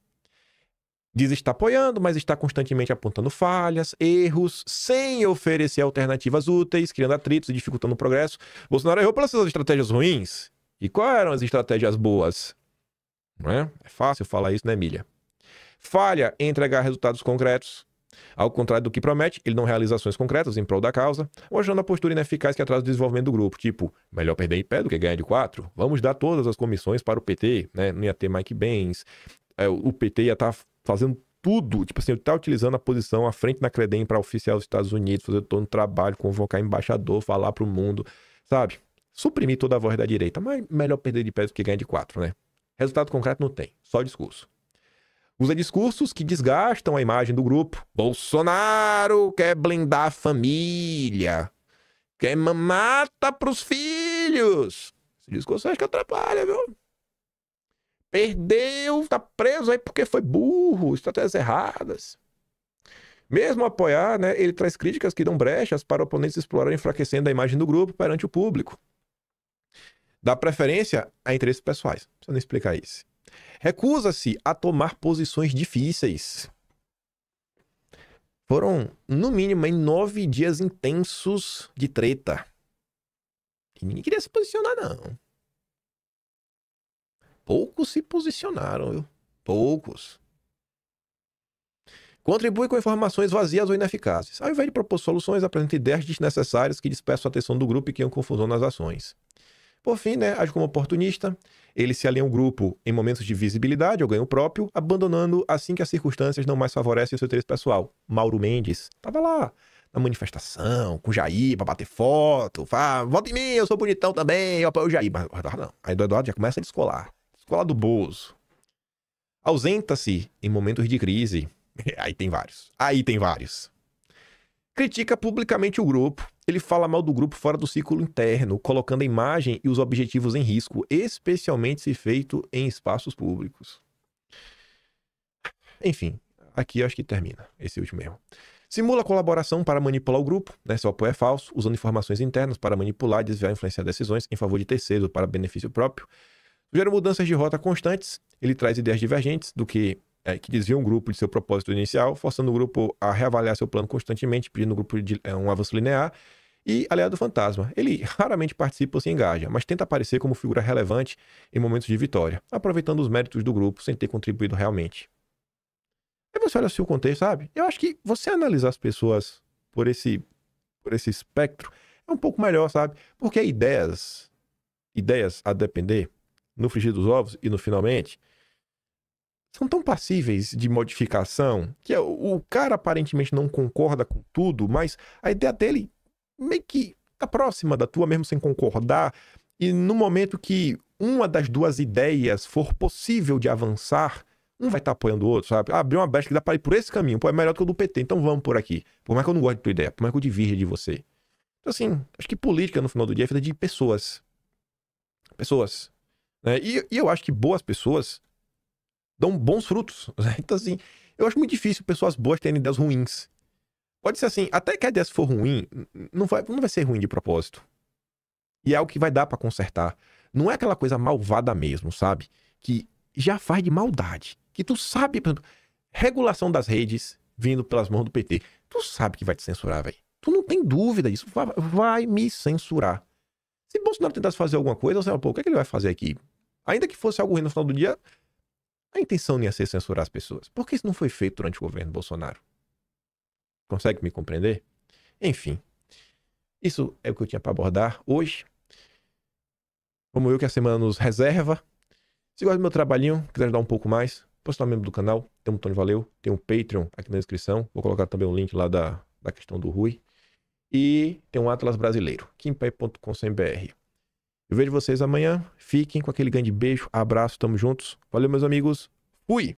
Diz estar apoiando, mas está constantemente apontando falhas, erros, sem oferecer alternativas úteis, criando atritos e dificultando o progresso. Bolsonaro errou pelas suas estratégias ruins. E quais eram as estratégias boas? Não é? É fácil falar isso, né, Emília? Falha em entregar resultados concretos. Ao contrário do que promete, ele não realiza ações concretas em prol da causa, mostrando a postura ineficaz que atrasa o desenvolvimento do grupo. Tipo, melhor perder em pé do que ganhar de 4. Vamos dar todas as comissões para o PT, né? Não ia ter Mike Benz. O PT ia estar fazendo tudo, tipo assim, ele tá utilizando a posição à frente na Credem para oficial dos Estados Unidos, fazer todo um trabalho, convocar embaixador, falar pro mundo, sabe? Suprimir toda a voz da direita, mas melhor perder de pé do que ganhar de 4, né? Resultado concreto não tem, só discurso. Usa discursos que desgastam a imagem do grupo. Bolsonaro quer blindar a família, quer mata pros filhos. Esse discurso acho que atrapalha, viu? Perdeu, tá preso aí porque foi burro, estratégias erradas. Mesmo apoiar, né, ele traz críticas que dão brechas para oponentes explorarem, enfraquecendo a imagem do grupo perante o público. Dá preferência a interesses pessoais. Não precisa nem explicar isso. Recusa-se a tomar posições difíceis. Foram, no mínimo, 9 dias intensos de treta. E ninguém queria se posicionar, não. Poucos se posicionaram, viu? Poucos. Contribui com informações vazias ou ineficazes. Ao invés de propor soluções, apresenta ideias desnecessárias que dispersam a atenção do grupo e criam confusão nas ações. Por fim, né, age como oportunista. Ele se alia ao grupo em momentos de visibilidade ou ganho próprio, abandonando assim que as circunstâncias não mais favorecem o seu interesse pessoal. Mauro Mendes estava lá na manifestação, com o Jair, pra bater foto. Fala, vota em mim, eu sou bonitão também, eu apoio o Jair. Mas não. Aí o Eduardo já começa a descolar. Escola do Bozo. Ausenta-se em momentos de crise. Aí tem vários. Critica publicamente o grupo. Ele fala mal do grupo fora do círculo interno, colocando a imagem e os objetivos em risco, especialmente se feito em espaços públicos. Enfim, aqui eu acho que termina esse último erro. Simula colaboração para manipular o grupo, né? Seu apoio é falso, usando informações internas para manipular, desviar e influenciar decisões em favor de terceiros para benefício próprio. Gera mudanças de rota constantes. Ele traz ideias divergentes do que desviam o grupo de seu propósito inicial, forçando o grupo a reavaliar seu plano constantemente, pedindo o grupo de um avanço linear E aliado fantasma. Ele raramente participa ou se engaja, mas tenta aparecer como figura relevante em momentos de vitória, aproveitando os méritos do grupo sem ter contribuído realmente. Aí você olha assim o contexto, sabe? Eu acho que você analisar as pessoas por esse espectro é um pouco melhor, sabe? Porque ideias a depender, no frigir dos ovos e no finalmente, são tão passíveis de modificação que o cara aparentemente não concorda com tudo, mas a ideia dele meio que tá próxima da tua, mesmo sem concordar. E no momento que uma das duas ideias for possível de avançar, um vai estar apoiando o outro, sabe? Abriu uma brecha que dá para ir por esse caminho. Pô, é melhor do que o do PT, então vamos por aqui. Por mais que eu não goste de tua ideia, por mais que eu divirja de você. Então, assim, acho que política, no final do dia, é feita de pessoas. Pessoas. Né? E eu acho que boas pessoas dão bons frutos. Né? Então, assim, eu acho muito difícil pessoas boas terem ideias ruins. Pode ser assim, até que a ideia for ruim, não vai ser ruim de propósito. E é algo que vai dar pra consertar. Não é aquela coisa malvada mesmo, sabe? Que já faz de maldade. Que tu sabe, por exemplo, regulação das redes vindo pelas mãos do PT. Tu sabe que vai te censurar, velho. Tu não tem dúvida disso. Vai me censurar. Se Bolsonaro tentasse fazer alguma coisa, você fala, pô, o que ele vai fazer aqui? Ainda que fosse algo ruim no final do dia, a intenção não ia ser censurar as pessoas. Por que isso não foi feito durante o governo Bolsonaro? Consegue me compreender? Enfim, isso é o que eu tinha para abordar hoje. Vamos ver o que a semana nos reserva. Se gosta do meu trabalhinho, quiser ajudar um pouco mais, posso estar membro do canal, tem um botão de valeu, tem um Patreon aqui na descrição. Vou colocar também o link lá da questão do Rui. E tem um Atlas brasileiro, kimpé.com.br. Eu vejo vocês amanhã. Fiquem com aquele grande beijo, abraço, tamo juntos. Valeu, meus amigos. Fui!